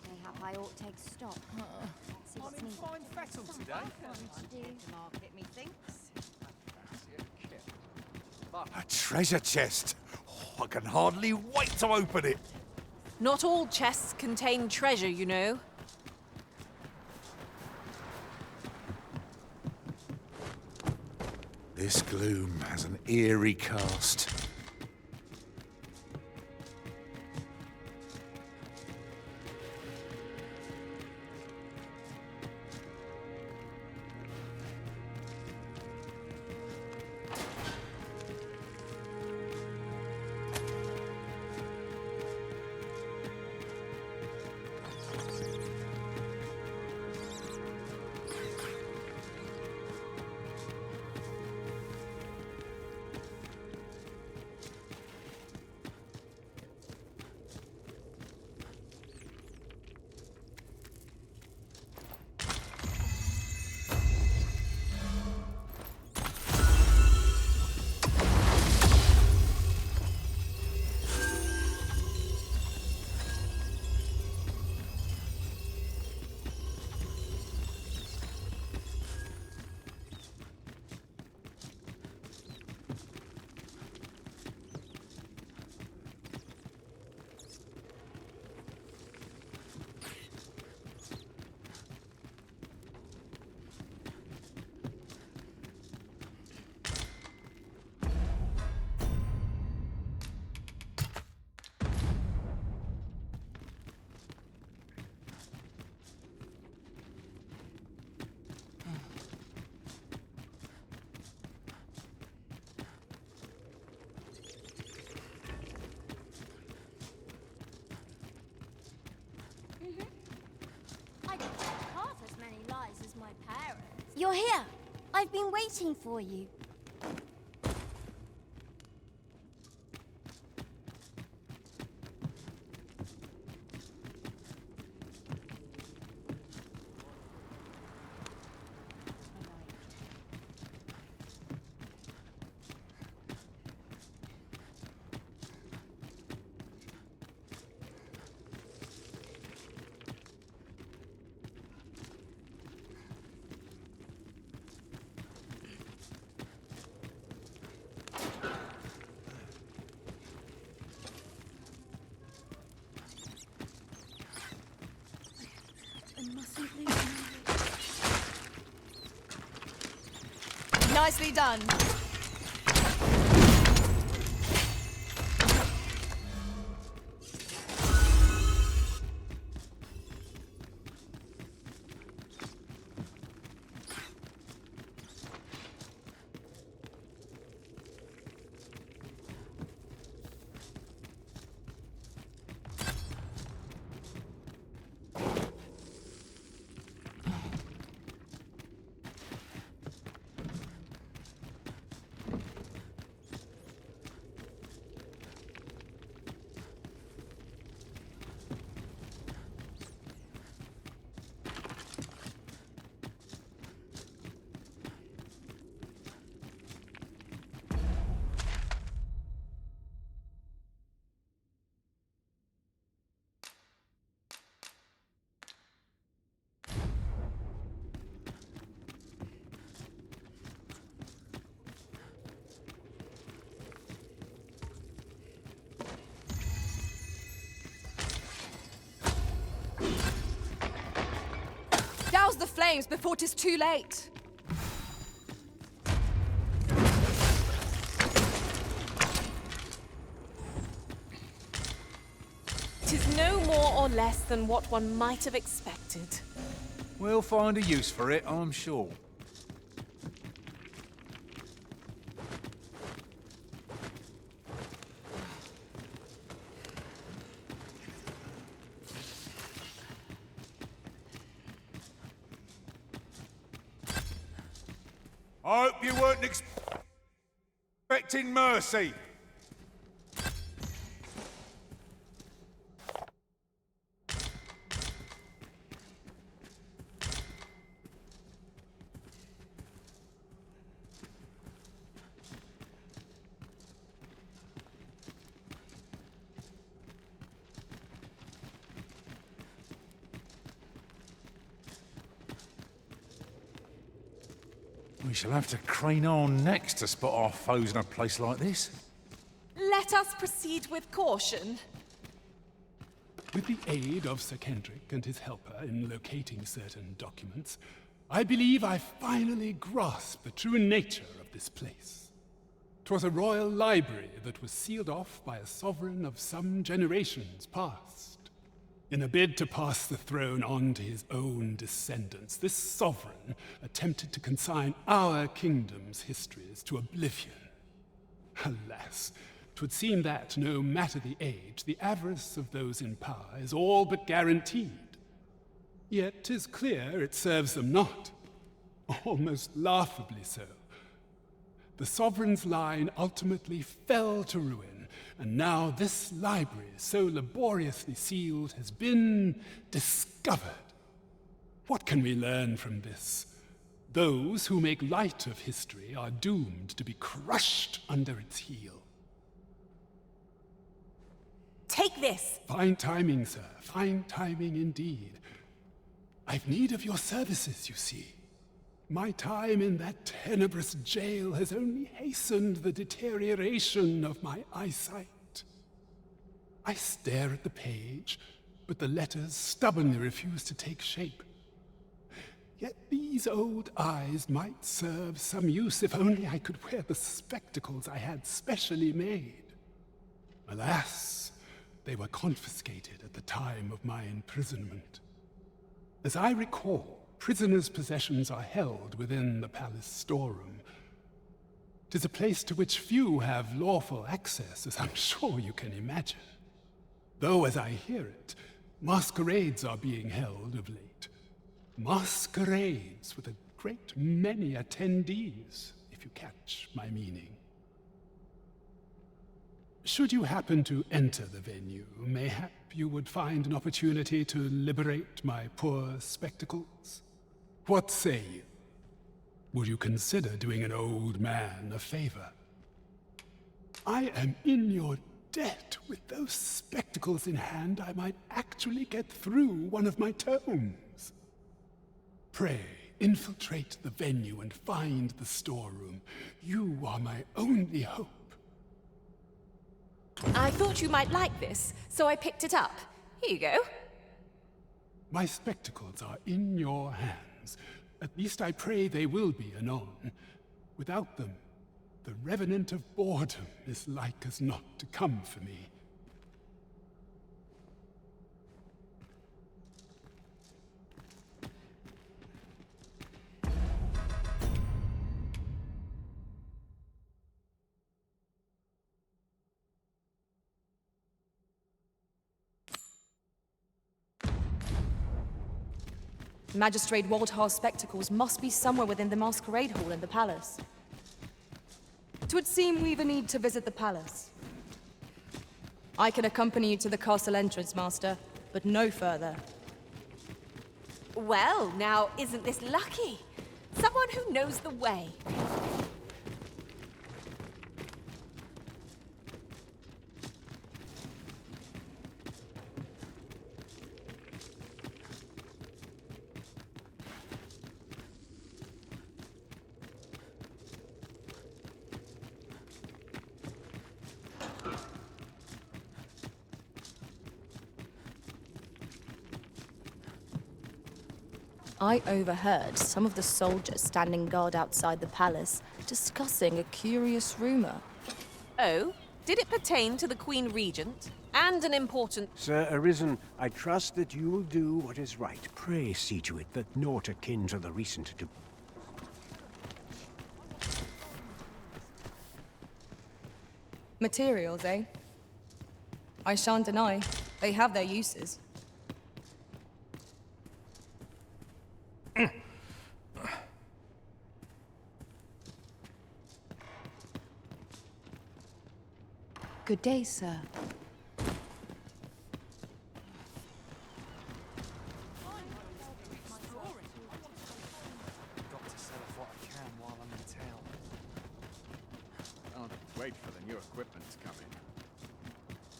Mayhap I ought take stock. See what's needed. Fine fettle today. Market, methinks. A treasure chest. Oh, I can hardly wait to open it. Not all chests contain treasure, you know. This gloom has an eerie cast. I don't have half as many lies as my parents. You're here. I've been waiting for you. Nicely done. Douse the flames before 'tis too late. Tis no more or less than what one might have expected. We'll find a use for it, I'm sure. I hope you weren't expecting mercy. We shall have to crane our necks to spot our foes in a place like this. Let us proceed with caution. With the aid of Sir Kendrick and his helper in locating certain documents, I believe I finally grasped the true nature of this place. 'Twas a royal library that was sealed off by a sovereign of some generations past. In a bid to pass the throne on to his own descendants, this sovereign attempted to consign our kingdom's histories to oblivion. Alas, 'twould seem that, no matter the age, the avarice of those in power is all but guaranteed. Yet 'tis clear it serves them not, almost laughably so. The sovereign's line ultimately fell to ruin, and now this library, so laboriously sealed, has been discovered. What can we learn from this? Those who make light of history are doomed to be crushed under its heel. Take this! Fine timing, sir. Fine timing indeed. I've need of your services, you see. My time in that tenebrous jail has only hastened the deterioration of my eyesight. I stare at the page, but the letters stubbornly refuse to take shape. Yet these old eyes might serve some use if only I could wear the spectacles I had specially made. Alas, they were confiscated at the time of my imprisonment. As I recall, prisoners' possessions are held within the palace storeroom. 'Tis a place to which few have lawful access, as I'm sure you can imagine. Though, as I hear it, masquerades are being held of late. Masquerades with a great many attendees, if you catch my meaning. Should you happen to enter the venue, mayhap you would find an opportunity to liberate my poor spectacles. What say you? Would you consider doing an old man a favor? I am in your debt. With those spectacles in hand, I might actually get through one of my tomes. Pray, infiltrate the venue and find the storeroom. You are my only hope. I thought you might like this, so I picked it up. Here you go. My spectacles are in your hands. At least I pray they will be anon. Without them, the revenant of boredom is like as not to come for me. Magistrate Waldhar's spectacles must be somewhere within the masquerade hall in the palace. 'Twould seem we've a need to visit the palace. I can accompany you to the castle entrance, Master, but no further. Well, now, isn't this lucky? Someone who knows the way. I overheard some of the soldiers standing guard outside the palace discussing a curious rumor. Oh? Did it pertain to the Queen Regent? And an important... Sir Arisen, I trust that you will do what is right. Pray see to it that naught akin to the recent... Materials, eh? I shan't deny, they have their uses. Good day, sir. Got to sell off what I can while I'm in town. Can't wait for the new equipment to come in.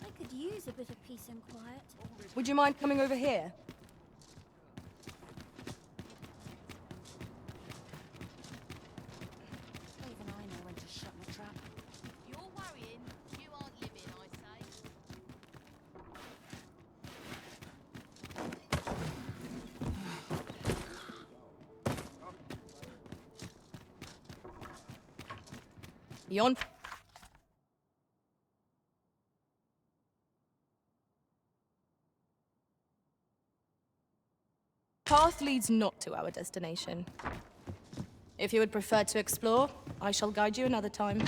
I could use a bit of peace and quiet. Would you mind coming over here? Even I know when to shut my trap. You're worrying. You aren't living, I say. Yon. Path leads not to our destination. If you would prefer to explore, I shall guide you another time.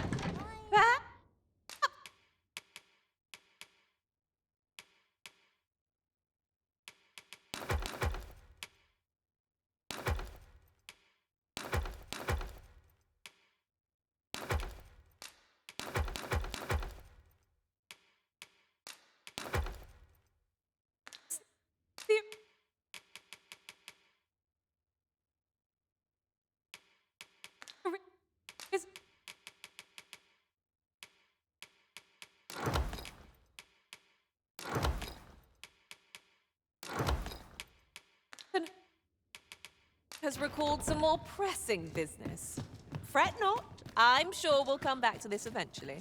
Has recalled some more pressing business. Fret not, I'm sure we'll come back to this eventually.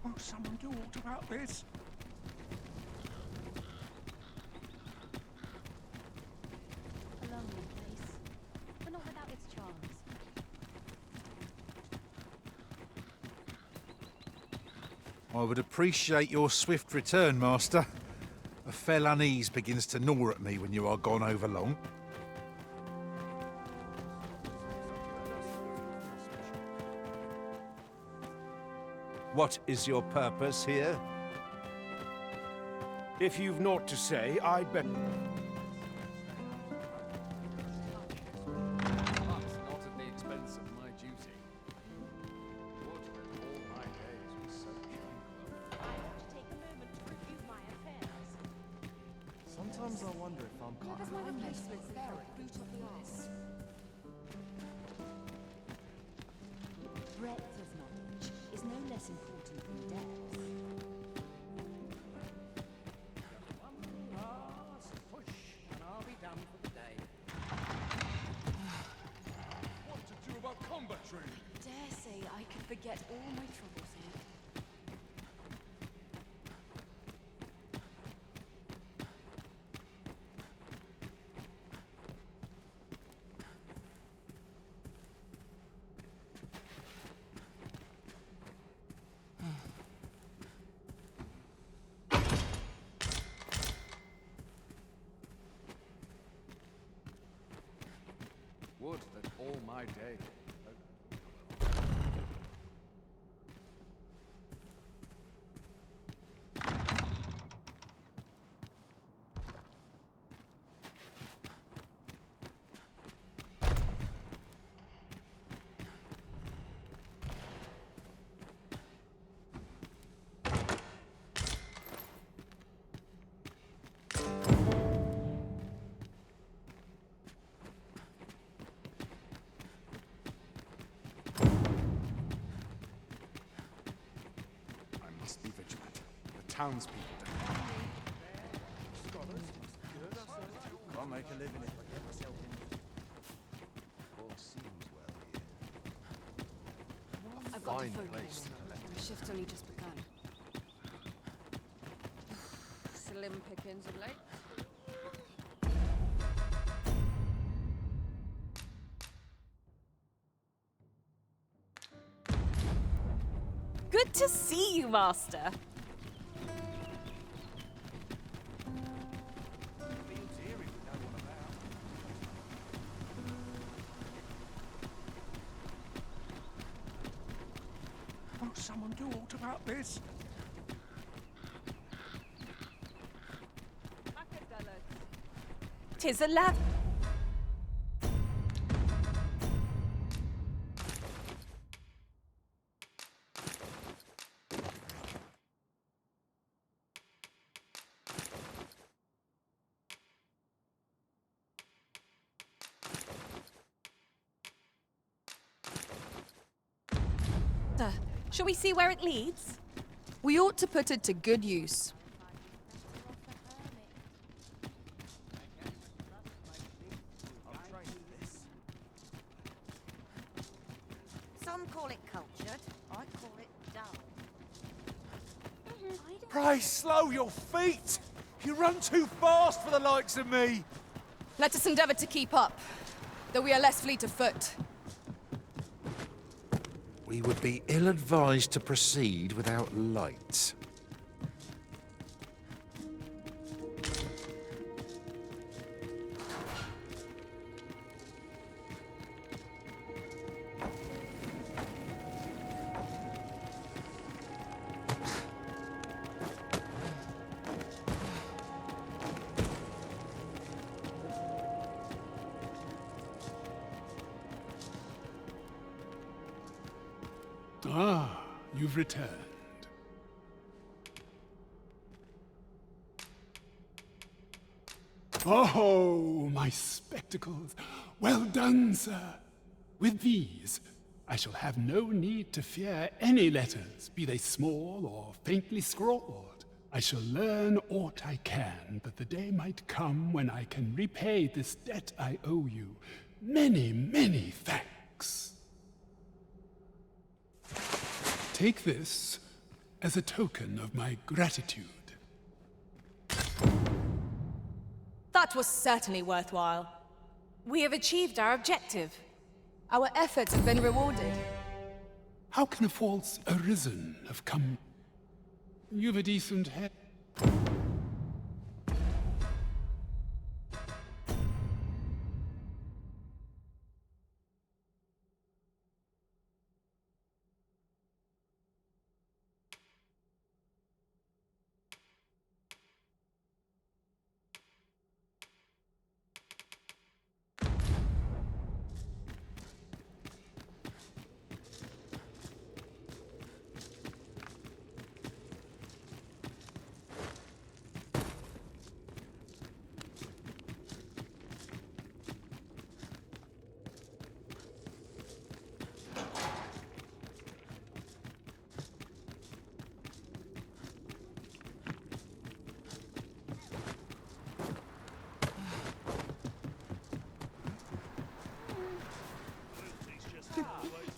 Won't someone do aught about this? A lonely place, but not without its charms. I would appreciate your swift return, Master. A fell unease begins to gnaw at me when you are gone over long. What is your purpose here? If you've naught to say, I'd bet... But not at the expense of my duty. Would that all my days were so tranquil. I have to take a moment to review my affairs. Sometimes I wonder if I'm What is my replacement there? Boot of the arse. Breadth of knowledge is no less important than depth. Last push, and I'll be done for the day. What to do about combat training? Dare say I could forget all my troubles here. Would that all my days... Must be vigilant. The townspeople I'll make a living if I get myself in. All seems well here. I've got fine to focus. place. My shift's only just begun. Slim pickings of late. Good to see you, Master. Won't someone do aught about this? Tis a lab. Shall we see where it leads? We ought to put it to good use. Some call it cultured, I call it dull. Pray, slow your feet! You run too fast for the likes of me! Let us endeavour to keep up, though we are less fleet of foot. We would be ill-advised to proceed without lights. Ah, you've returned. Oh, my spectacles. Well done, sir. With these, I shall have no need to fear any letters, be they small or faintly scrawled. I shall learn aught I can, that the day might come when I can repay this debt I owe you. Many, many thanks. Take this as a token of my gratitude. That was certainly worthwhile. We have achieved our objective. Our efforts have been rewarded. How can a false arisen have come? You've a decent head.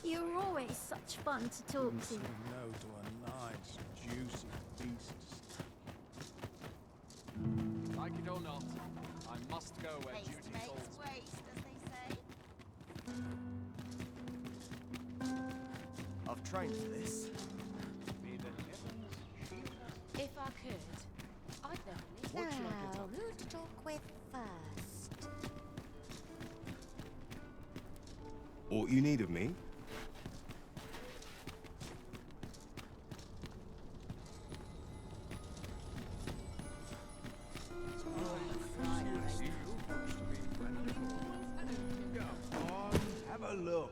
You're always such fun to talk to. No to a nice, juicy beast. Like it or not, I must go where duty calls me. Waste, as they say. I've trained for this. May the heavens shield us. If I could, I'd never leave. What should I get Now, up who to talk with first? All you need of me? Have a look.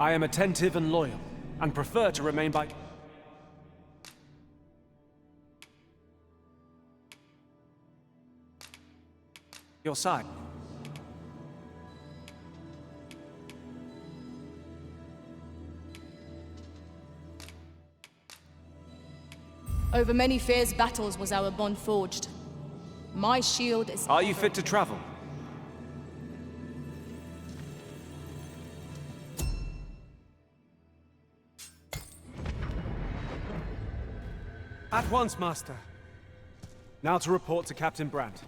I am attentive and loyal, and prefer to remain by your side. Over many fierce battles was our bond forged. My shield is... Are you fit to travel? At once, Master. Now to report to Captain Brandt.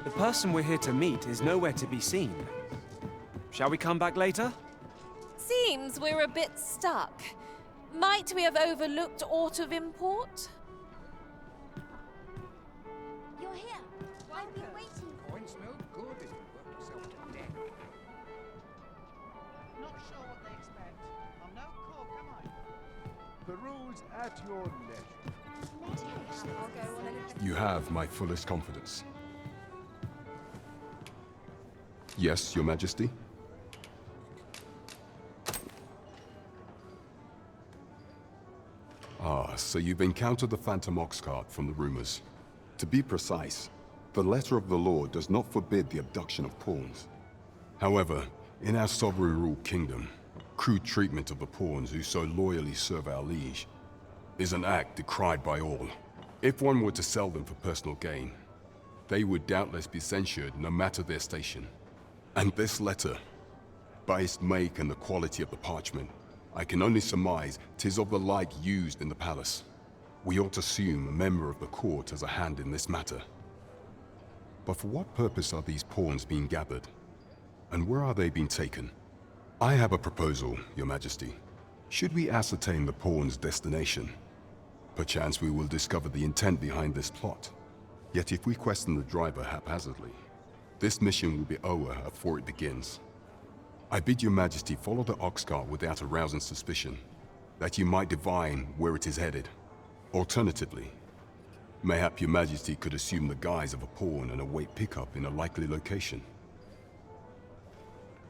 The person we're here to meet is nowhere to be seen. Shall we come back later? Seems we're a bit stuck. Might we have overlooked aught of import? You're here. I've been waiting. Point's no good if you work yourself to death. Not sure what they expect. I'm no call, am I? Peruse at your leisure. You have my fullest confidence. Yes, Your Majesty? Ah, so you've encountered the Phantom Ox cart from the rumors. To be precise, the letter of the law does not forbid the abduction of pawns. However, in our sovereign-ruled kingdom, crude treatment of the pawns who so loyally serve our liege is an act decried by all. If one were to sell them for personal gain, they would doubtless be censured no matter their station. And this letter, by its make and the quality of the parchment, I can only surmise 'tis of the like used in the palace. We ought to assume a member of the court has a hand in this matter. But for what purpose are these pawns being gathered? And where are they being taken? I have a proposal, Your Majesty. Should we ascertain the pawn's destination, perchance we will discover the intent behind this plot. Yet if we question the driver haphazardly, this mission will be over before it begins. I bid Your Majesty follow the ox cart without arousing suspicion, that you might divine where it is headed. Alternatively, mayhap Your Majesty could assume the guise of a pawn and await pickup in a likely location.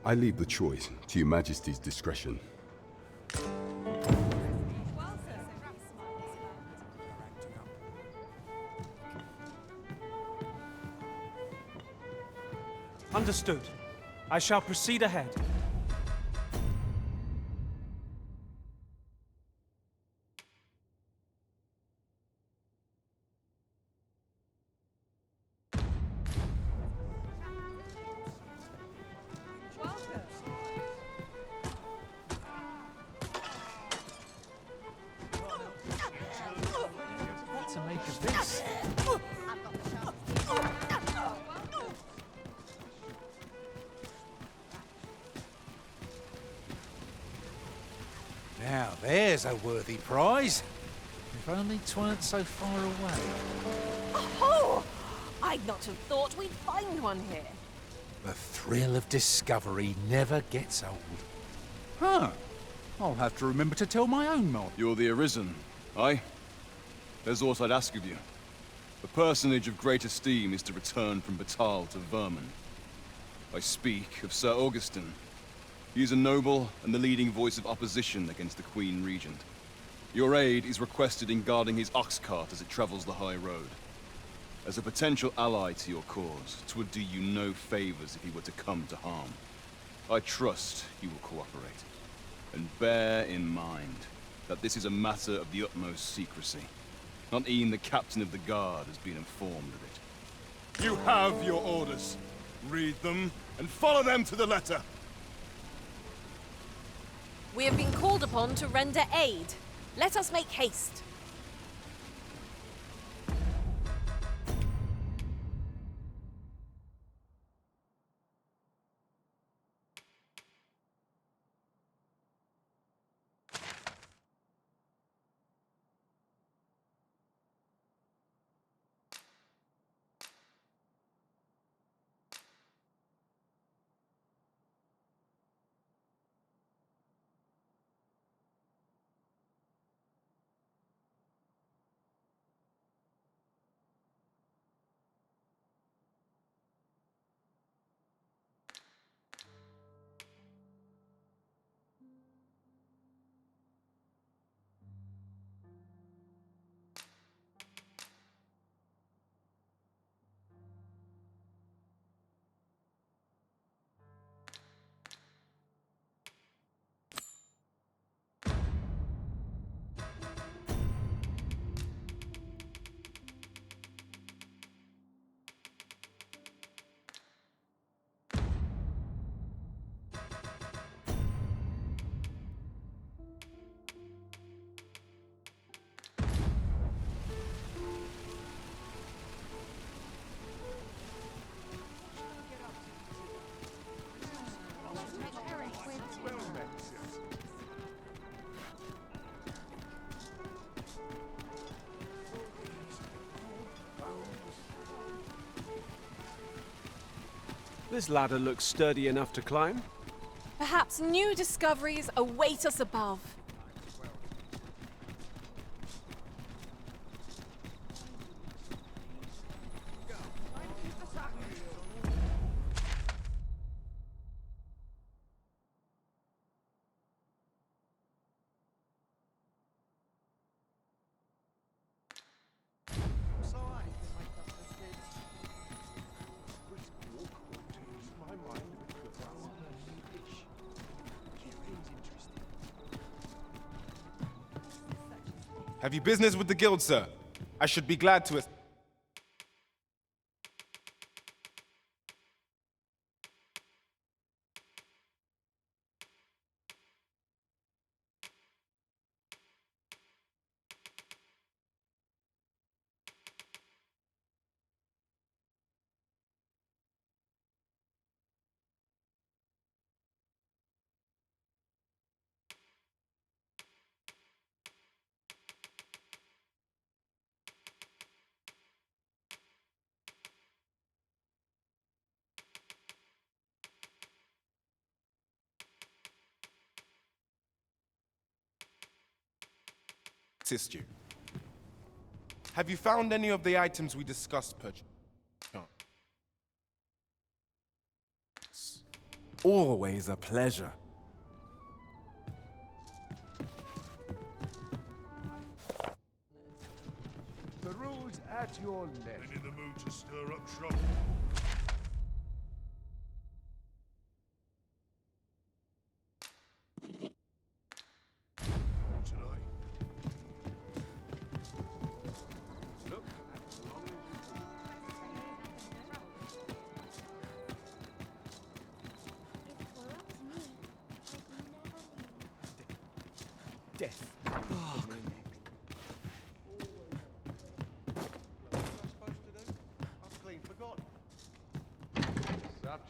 I leave the choice to Your Majesty's discretion. Understood. I shall proceed ahead. What to make of this? Now there's a worthy prize. If only 'tweren't so far away. Oh! I'd not have thought we'd find one here. The thrill of discovery never gets old. Huh. I'll have to remember to tell my own mod. You're the Arisen, aye? There's aught I'd ask of you. A personage of great esteem is to return from Batal to Vermin. I speak of Sir Augustin. He is a noble and the leading voice of opposition against the Queen Regent. Your aid is requested in guarding his ox cart as it travels the high road. As a potential ally to your cause, 'twould do you no favors if he were to come to harm. I trust you will cooperate. And bear in mind that this is a matter of the utmost secrecy. Not even the captain of the guard has been informed of it. You have your orders. Read them and follow them to the letter. We have been called upon to render aid. Let us make haste. This ladder looks sturdy enough to climb. Perhaps new discoveries await us above. Have you business with the guild, sir? I should be glad to... assist you. Have you found any of the items we discussed, purchase? Always a pleasure. The rules at your left. In the mood to stir up trouble. Death. I've clean forgotten. Such.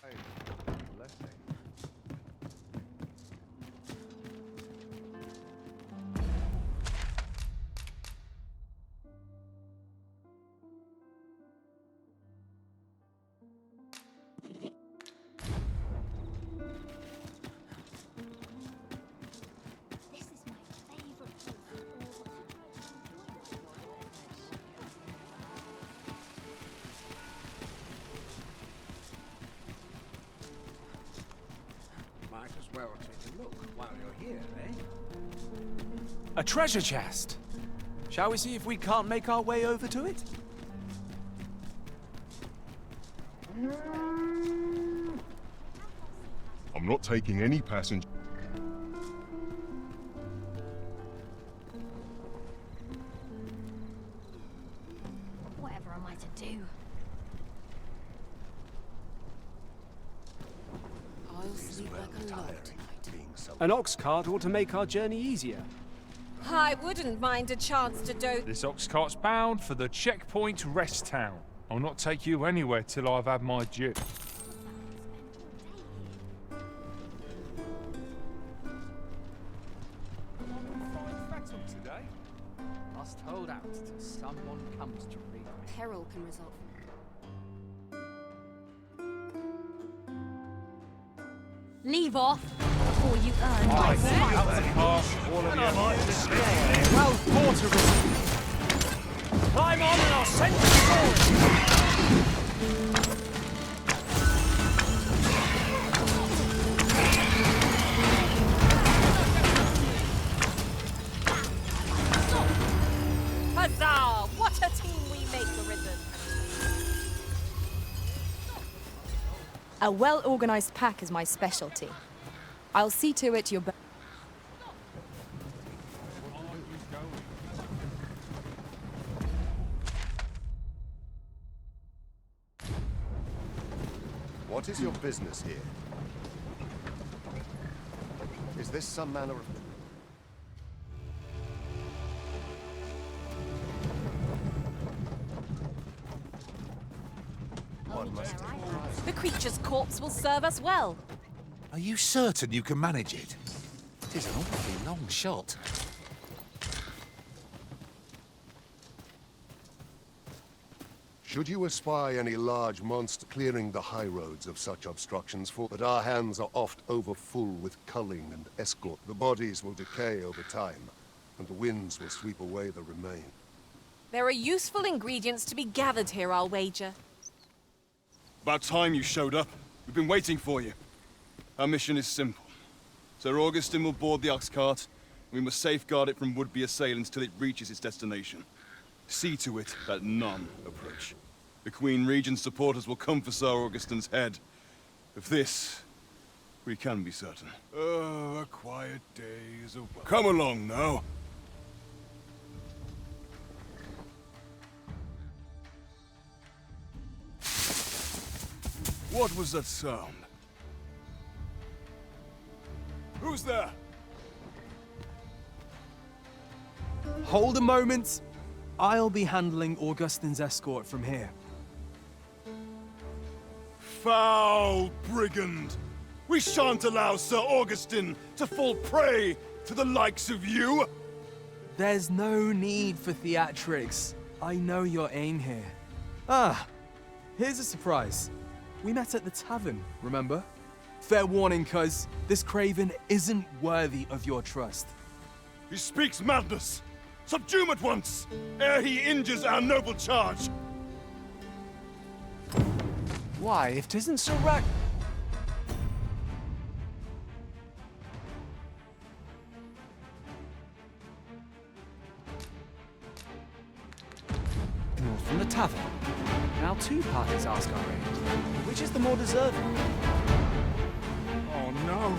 Hey, blessing. Might as well take a look while you're here, eh? A treasure chest! Shall we see if we can't make our way over to it? I'm not taking any passengers. Whatever am I to do? I'll sleep like a log tonight. An ox cart ought to make our journey easier. I wouldn't mind a chance to dote. This ox cart's bound for the checkpoint rest town. I'll not take you anywhere till I've had my due. Today? Must hold out till someone comes to read me. Peril can result from... Leave off before you earn my Well fought, climb on and I'll send you forward! Huzzah! What a team we make, Arisen! A well-organized pack is my specialty. I'll see to it you're... What What is your business here? Is this some manner of... One must... The creature's corpse will serve us well. Are you certain you can manage it? It is an awfully long shot. Should you espy any large monster clearing the high roads of such obstructions, for that our hands are oft overfull with culling and escort, the bodies will decay over time, and the winds will sweep away the remain. There are useful ingredients to be gathered here, I'll wager. About time you showed up. We've been waiting for you. Our mission is simple. Sir Augustin will board the ox cart, and we must safeguard it from would-be assailants till it reaches its destination. See to it that none approach. The Queen Regent's supporters will come for Sir Augustin's head. Of this, we can be certain. Oh, a quiet day is a welcome. Come along now. What was that sound? Who's there? Hold a moment. I'll be handling Augustin's escort from here. Foul brigand! We shan't allow Sir Augustin to fall prey to the likes of you! There's no need for theatrics. I know your aim here. Ah, here's a surprise. We met at the tavern, remember? Fair warning, cuz this craven isn't worthy of your trust. He speaks madness! Subdue him at once, ere he injures our noble charge! Why, if 'tisn't Sir Rack... North from the tavern. Now two parties ask our aid. Which is the more deserving? Oh no!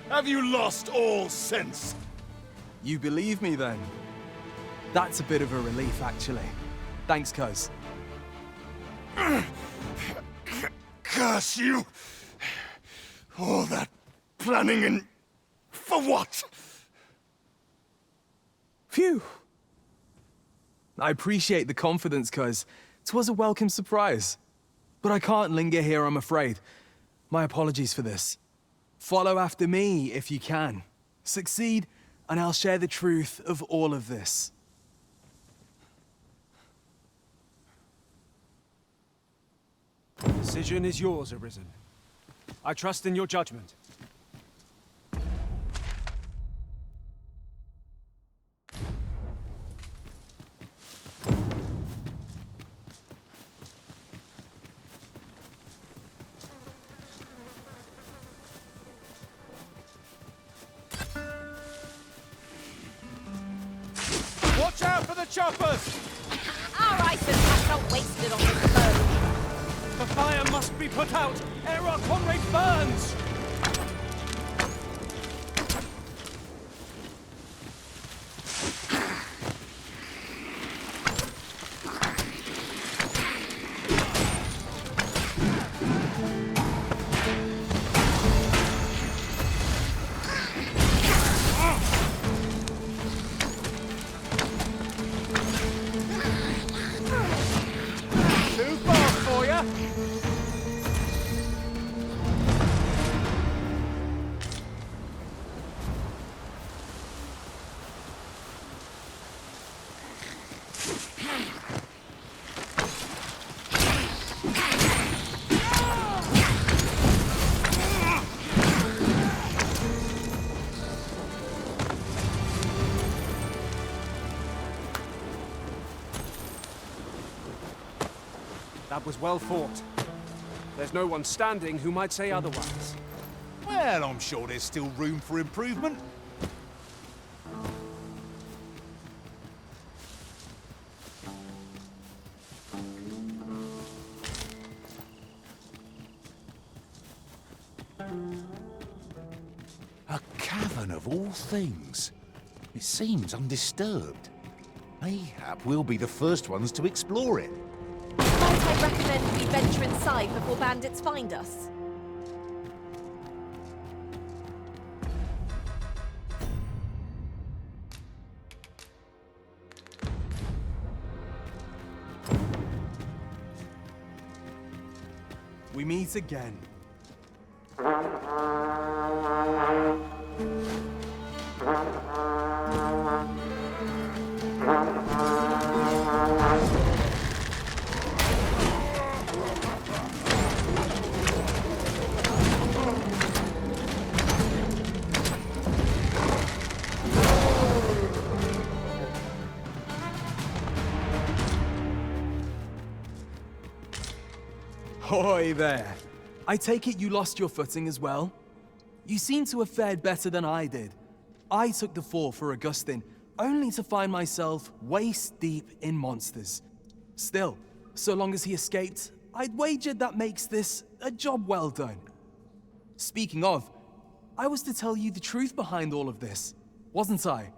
Have you lost all sense? You believe me, then? That's a bit of a relief, actually. Thanks, cuz. Curse you! All that planning and... for what? Phew! I appreciate the confidence, cuz 'twas a welcome surprise. But I can't linger here, I'm afraid. My apologies for this. Follow after me, if you can. Succeed, and I'll share the truth of all of this. The decision is yours, Arisen. I trust in your judgment. Watch out for the choppers! Our ice and packs are wasted on this foe. The fire must be put out ere our comrade burns! Too fast for ya! That was well fought. There's no one standing who might say otherwise. Well, I'm sure there's still room for improvement. A cavern of all things. It seems undisturbed. Mayhap we'll be the first ones to explore it. Might I recommend we venture inside before bandits find us? We meet again. Hoy there. I take it you lost your footing as well? You seem to have fared better than I did. I took the fall for Augustine, only to find myself waist deep in monsters. Still, so long as he escaped, I'd wagered that makes this a job well done. Speaking of, I was to tell you the truth behind all of this, wasn't I?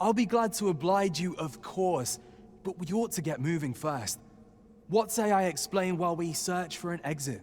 I'll be glad to oblige you, of course, but we ought to get moving first. What say I explain while we search for an exit?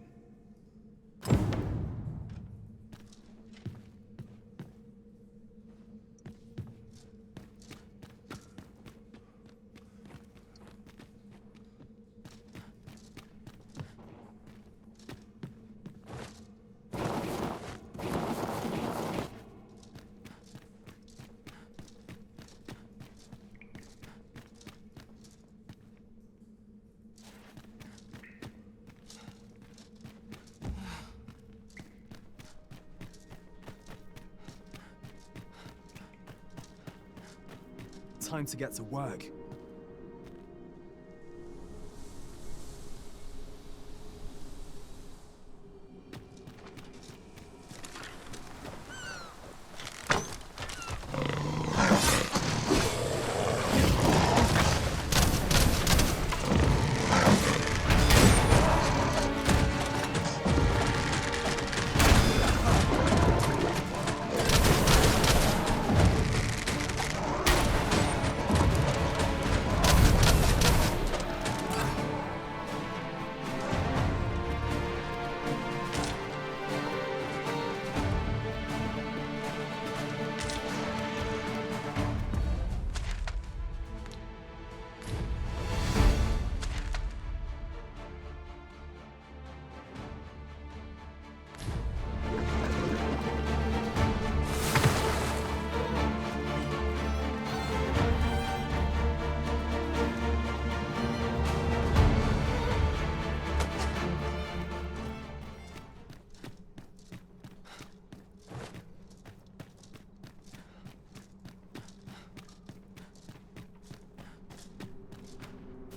Time to get to work.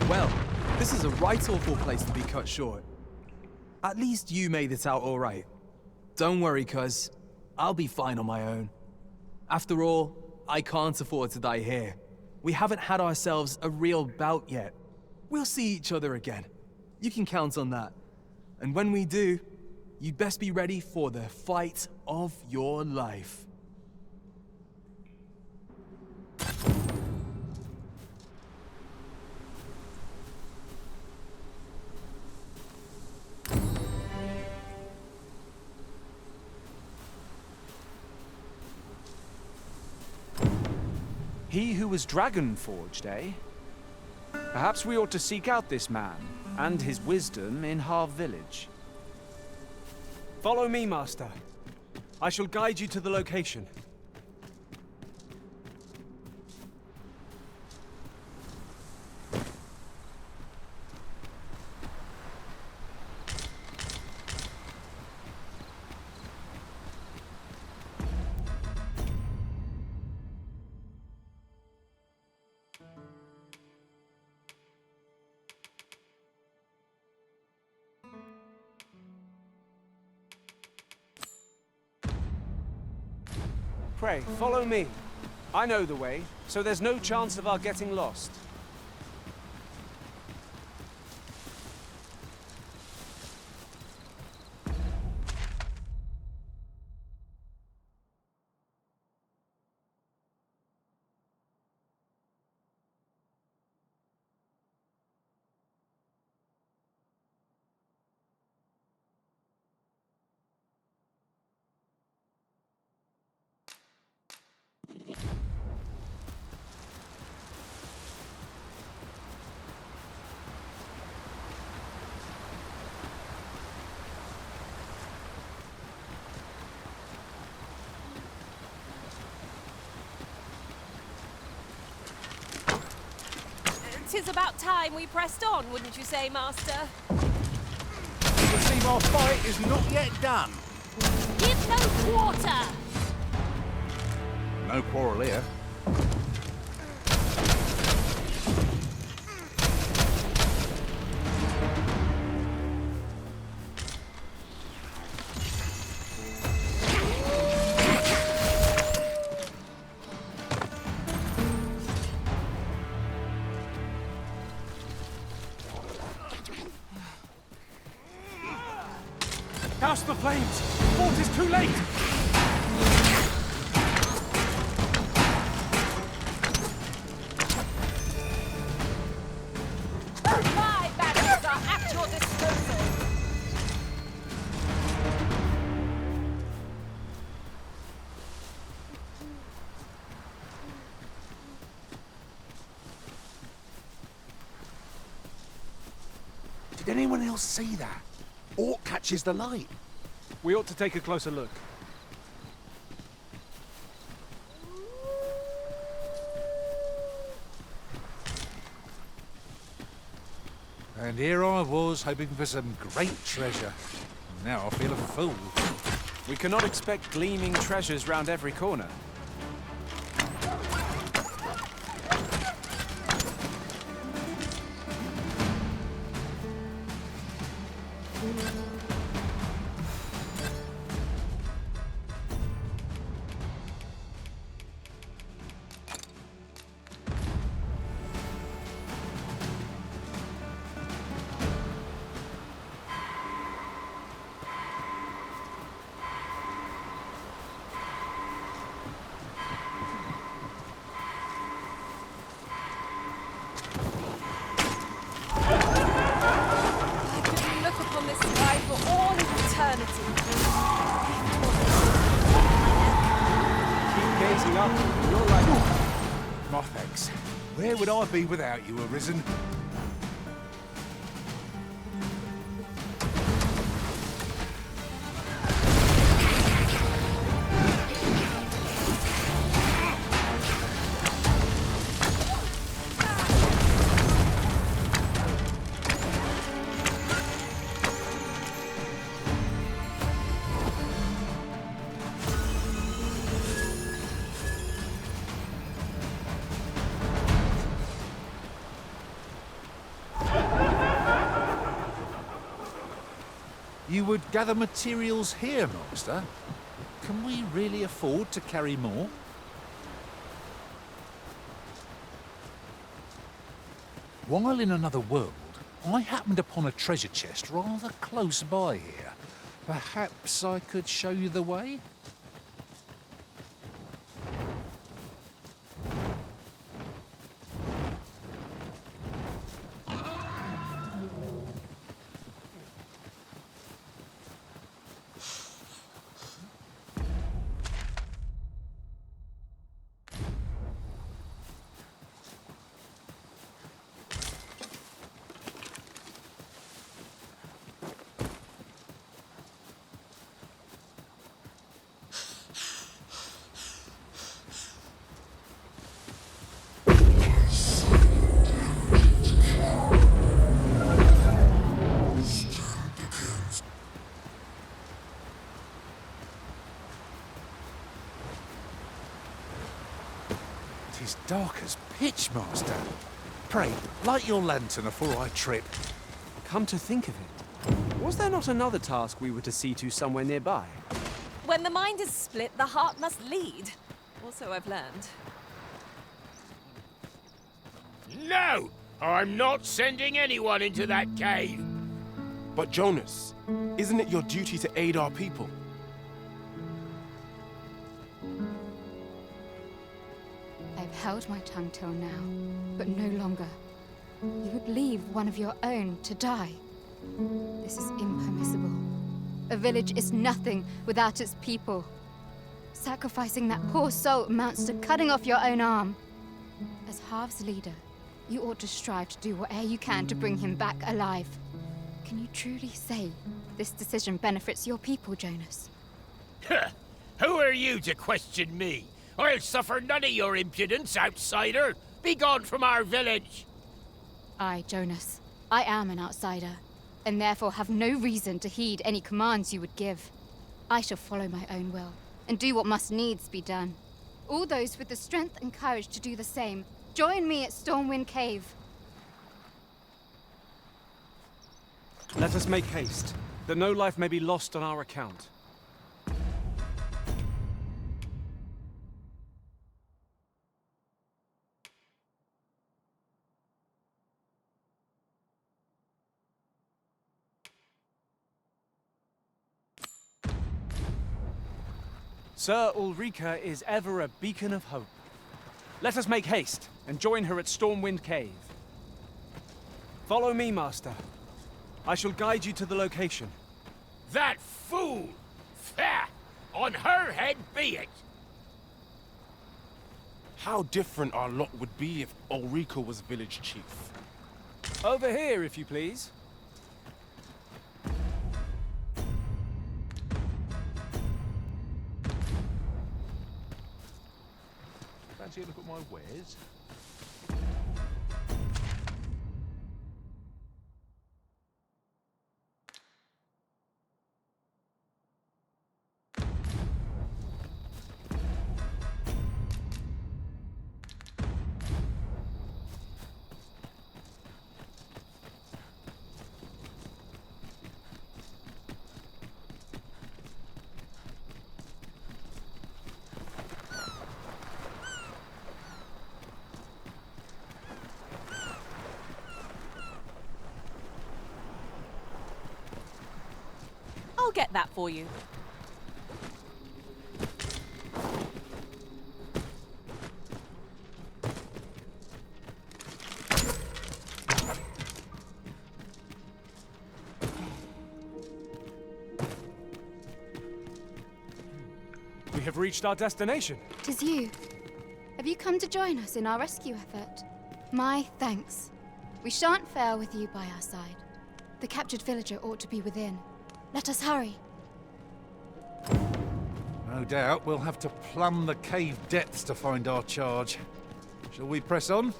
Well, this is a right awful place to be cut short. At least you made it out all right. Don't worry, cuz I'll be fine on my own. After all, I can't afford to die here. We haven't had ourselves a real bout yet. We'll see each other again. You can count on that. And when we do, you'd best be ready for the fight of your life. He who was dragon-forged, eh? Perhaps we ought to seek out this man and his wisdom in Harv Village. Follow me, Master. I shall guide you to the location. Pray, follow me. I know the way, so there's no chance of our getting lost. Tis about time we pressed on, wouldn't you say, Master? You see, my fight is not yet done. Give no quarter! No quarrel here. Douse the flames! Fort is too late! My batteries are at your disposal. Did anyone else see that? Orc catches the light. We ought to take a closer look. And here I was, hoping for some great treasure. Now I feel a fool. We cannot expect gleaming treasures round every corner. My thanks. Where would I be without you, Arisen? You would gather materials here, Master? Can we really afford to carry more? While in another world, I happened upon a treasure chest rather close by here. Perhaps I could show you the way? It's dark as pitch, Master. Pray, light your lantern before I trip. Come to think of it, was there not another task we were to see to somewhere nearby? When the mind is split, the heart must lead. Or so I've learned. No! I'm not sending anyone into that cave! But Jonas, isn't it your duty to aid our people? I've held my tongue till now, but no longer. You would leave one of your own to die. This is impermissible. A village is nothing without its people. Sacrificing that poor soul amounts to cutting off your own arm. As Half's leader, you ought to strive to do whatever you can to bring him back alive. Can you truly say this decision benefits your people, Jonas? Who are you to question me? I'll suffer none of your impudence, outsider! Be gone from our village! I, Jonas, I am an outsider, and therefore have no reason to heed any commands you would give. I shall follow my own will, and do what must needs be done. All those with the strength and courage to do the same, join me at Stormwind Cave. Let us make haste, that no life may be lost on our account. Sir Ulrika is ever a beacon of hope. Let us make haste and join her at Stormwind Cave. Follow me, Master. I shall guide you to the location. That fool! Fair! On her head be it! How different our lot would be if Ulrika was village chief. Over here, if you please. Fancy a look at my wares? I'll get that for you. We have reached our destination. 'Tis you. Have you come to join us in our rescue effort? My thanks. We shan't fail with you by our side. The captured villager ought to be within. Let us hurry. No doubt we'll have to plumb the cave depths to find our charge. Shall we press on?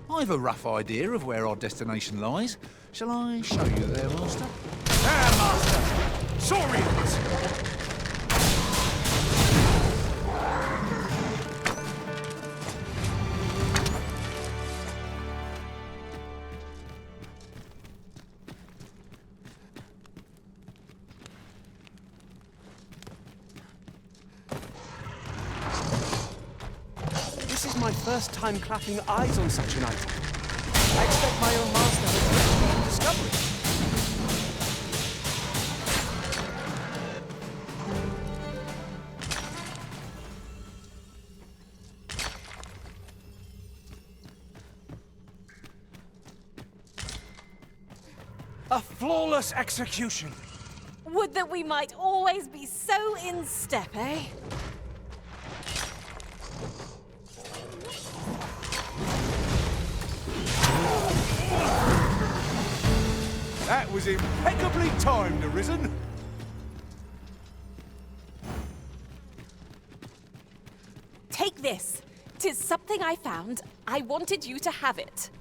I've a rough idea of where our destination lies. Shall I show you there, Master? There, Master! Saurians! My first time clapping eyes on such an item. I expect my own master has discovered it. A flawless execution. Would that we might always be so in step, eh? That was impeccably timed, Arisen. Take this. 'Tis something I found. I wanted you to have it.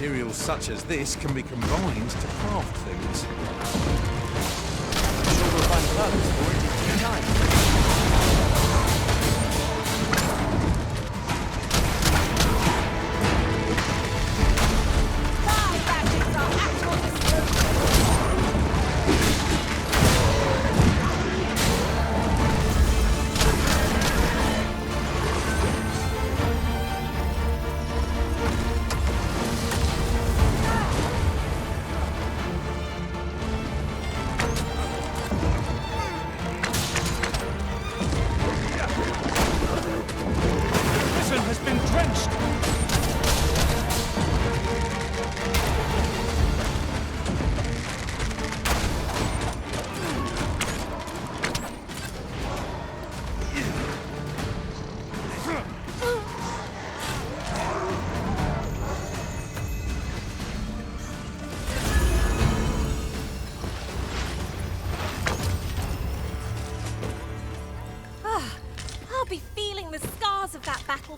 Materials such as this can be combined to craft things. I'm sure we'll find purpose for it in due time.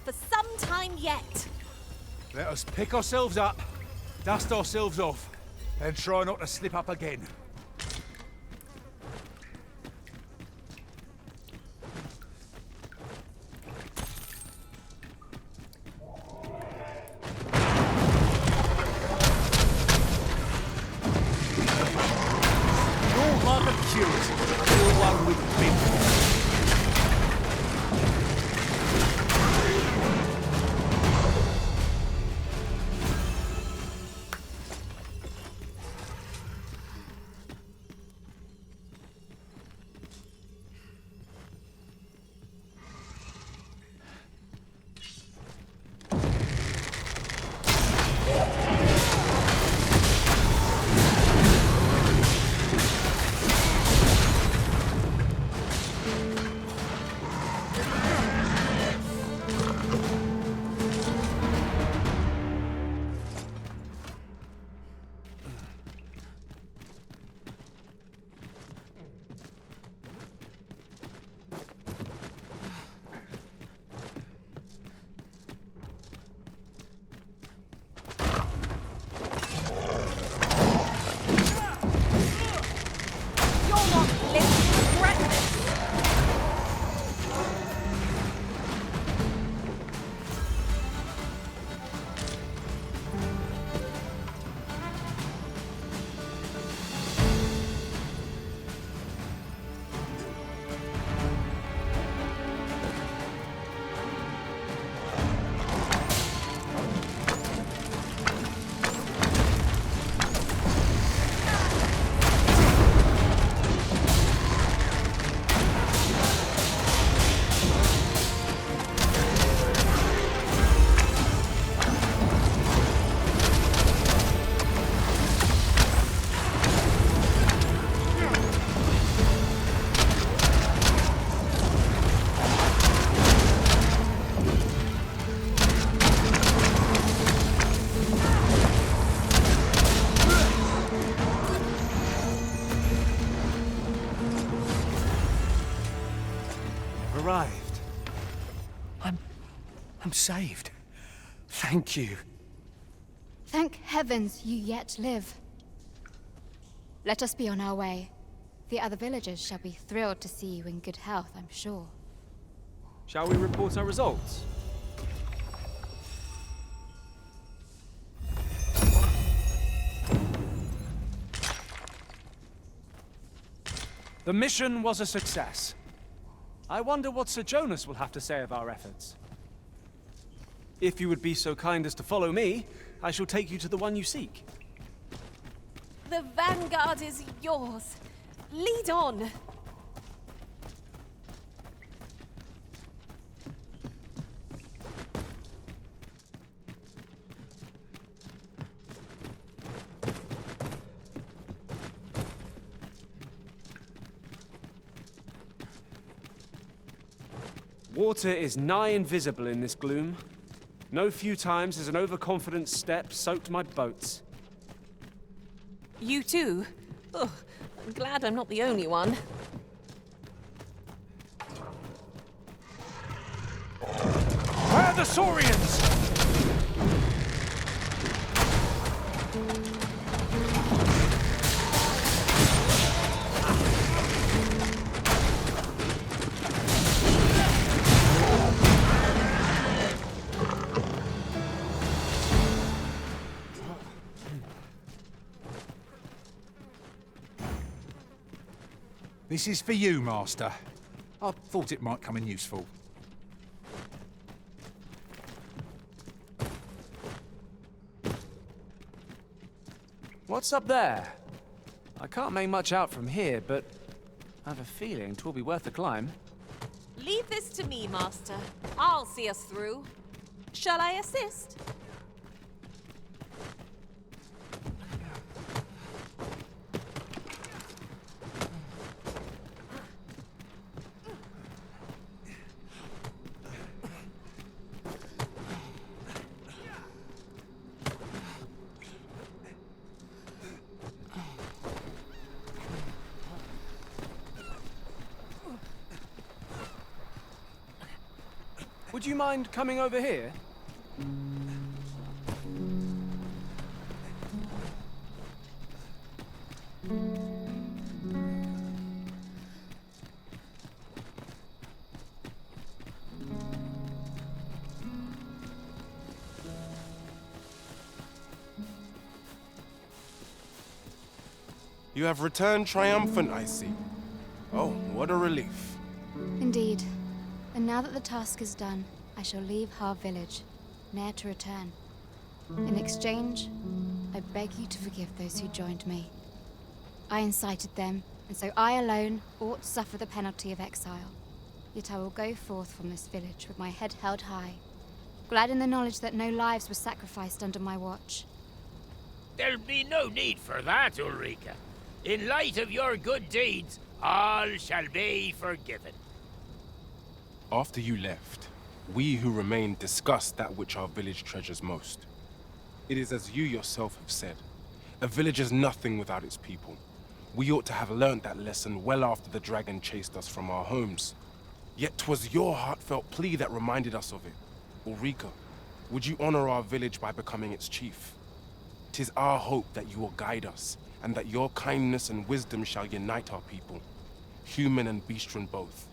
For some time yet. Let us pick ourselves up, dust ourselves off, and try not to slip up again. You're like a curate, you're one with big. Arrived. I'm saved. Thank you. Thank heavens you yet live. Let us be on our way. The other villagers shall be thrilled to see you in good health, I'm sure. Shall we report our results? The mission was a success. I wonder what Sir Jonas will have to say of our efforts. If you would be so kind as to follow me, I shall take you to the one you seek. The vanguard is yours. Lead on. Water is nigh invisible in this gloom. No few times has an overconfident step soaked my boats. You too? Oh, I'm glad I'm not the only one. Where are the Saurians? This is for you, Master. I thought it might come in useful. What's up there? I can't make much out from here, but I have a feeling 'twill be worth the climb. Leave this to me, Master. I'll see us through. Shall I assist? Would you mind coming over here? You have returned triumphant, I see. Oh, what a relief. Indeed. And now that the task is done, I shall leave Har village, ne'er to return. In exchange, I beg you to forgive those who joined me. I incited them, and so I alone ought to suffer the penalty of exile. Yet I will go forth from this village with my head held high, glad in the knowledge that no lives were sacrificed under my watch. There'll be no need for that, Ulrika. In light of your good deeds, all shall be forgiven. After you left, we who remained discussed that which our village treasures most. It is as you yourself have said, a village is nothing without its people. We ought to have learnt that lesson well after the dragon chased us from our homes. Yet 'twas your heartfelt plea that reminded us of it. Ulrika, would you honor our village by becoming its chief? 'Tis our hope that you will guide us, and that your kindness and wisdom shall unite our people, human and bestial both.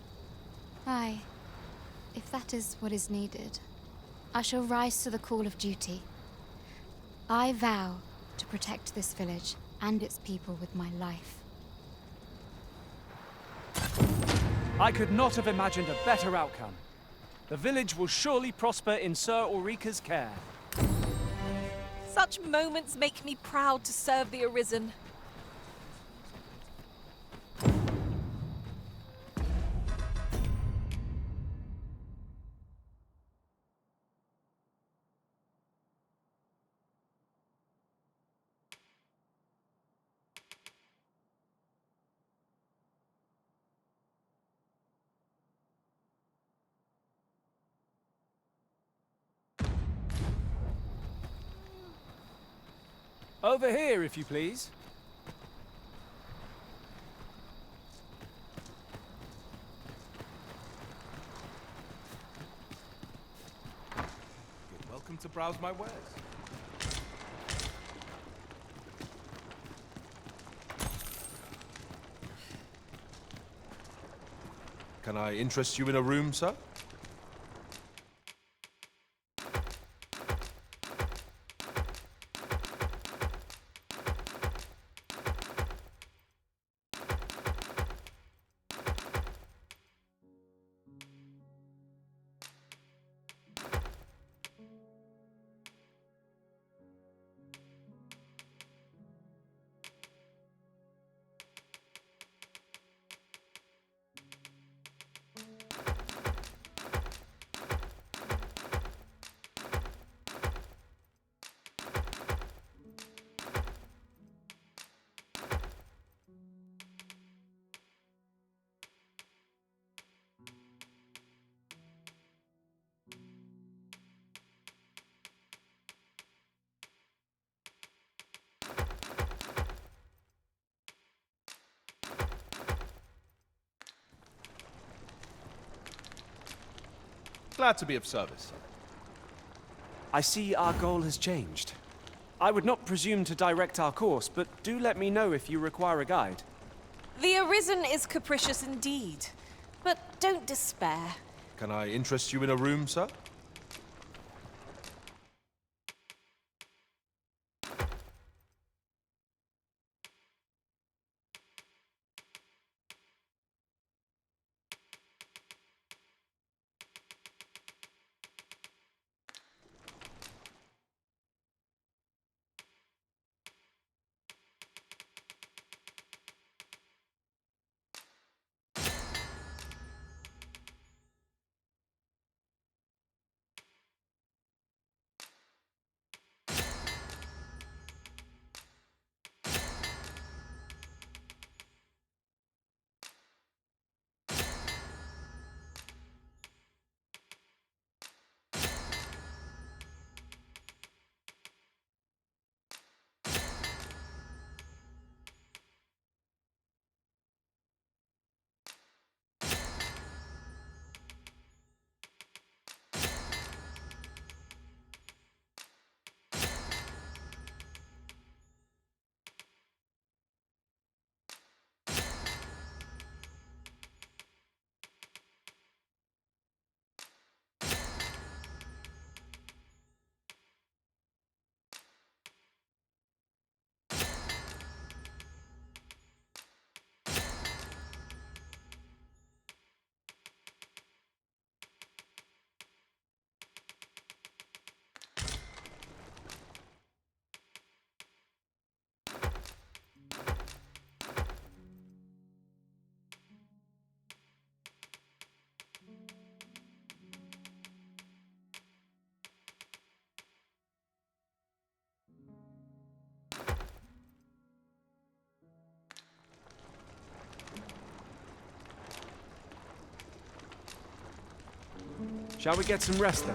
Aye. If that is what is needed, I shall rise to the call of duty. I vow to protect this village and its people with my life. I could not have imagined a better outcome. The village will surely prosper in Sir Ulrika's care. Such moments make me proud to serve the Arisen. Over here, if you please. You're welcome to browse my wares. Can I interest you in a room, sir? Glad to be of service. I see our goal has changed. I would not presume to direct our course, but do let me know if you require a guide. The Arisen is capricious indeed, but don't despair. Can I interest you in a room, sir? Shall we get some rest then?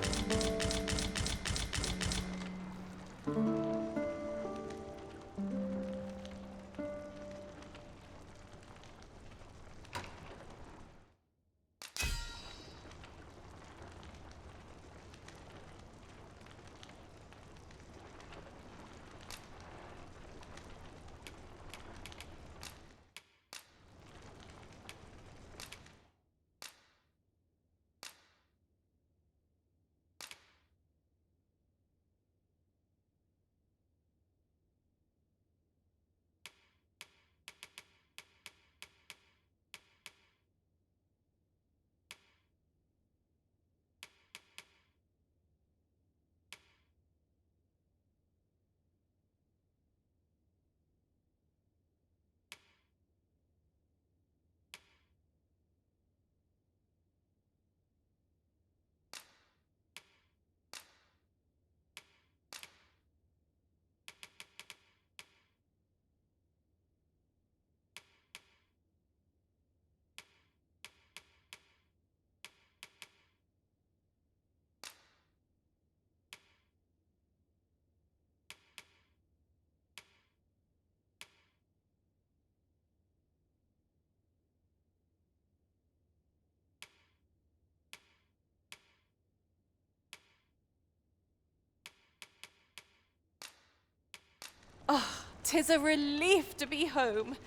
Ah, 'tis a relief to be home.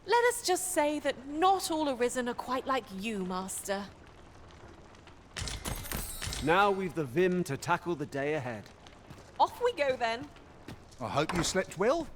Let us just say that not all Arisen are quite like you, Master. Now we've the vim to tackle the day ahead. Off we go then. I hope you slept well.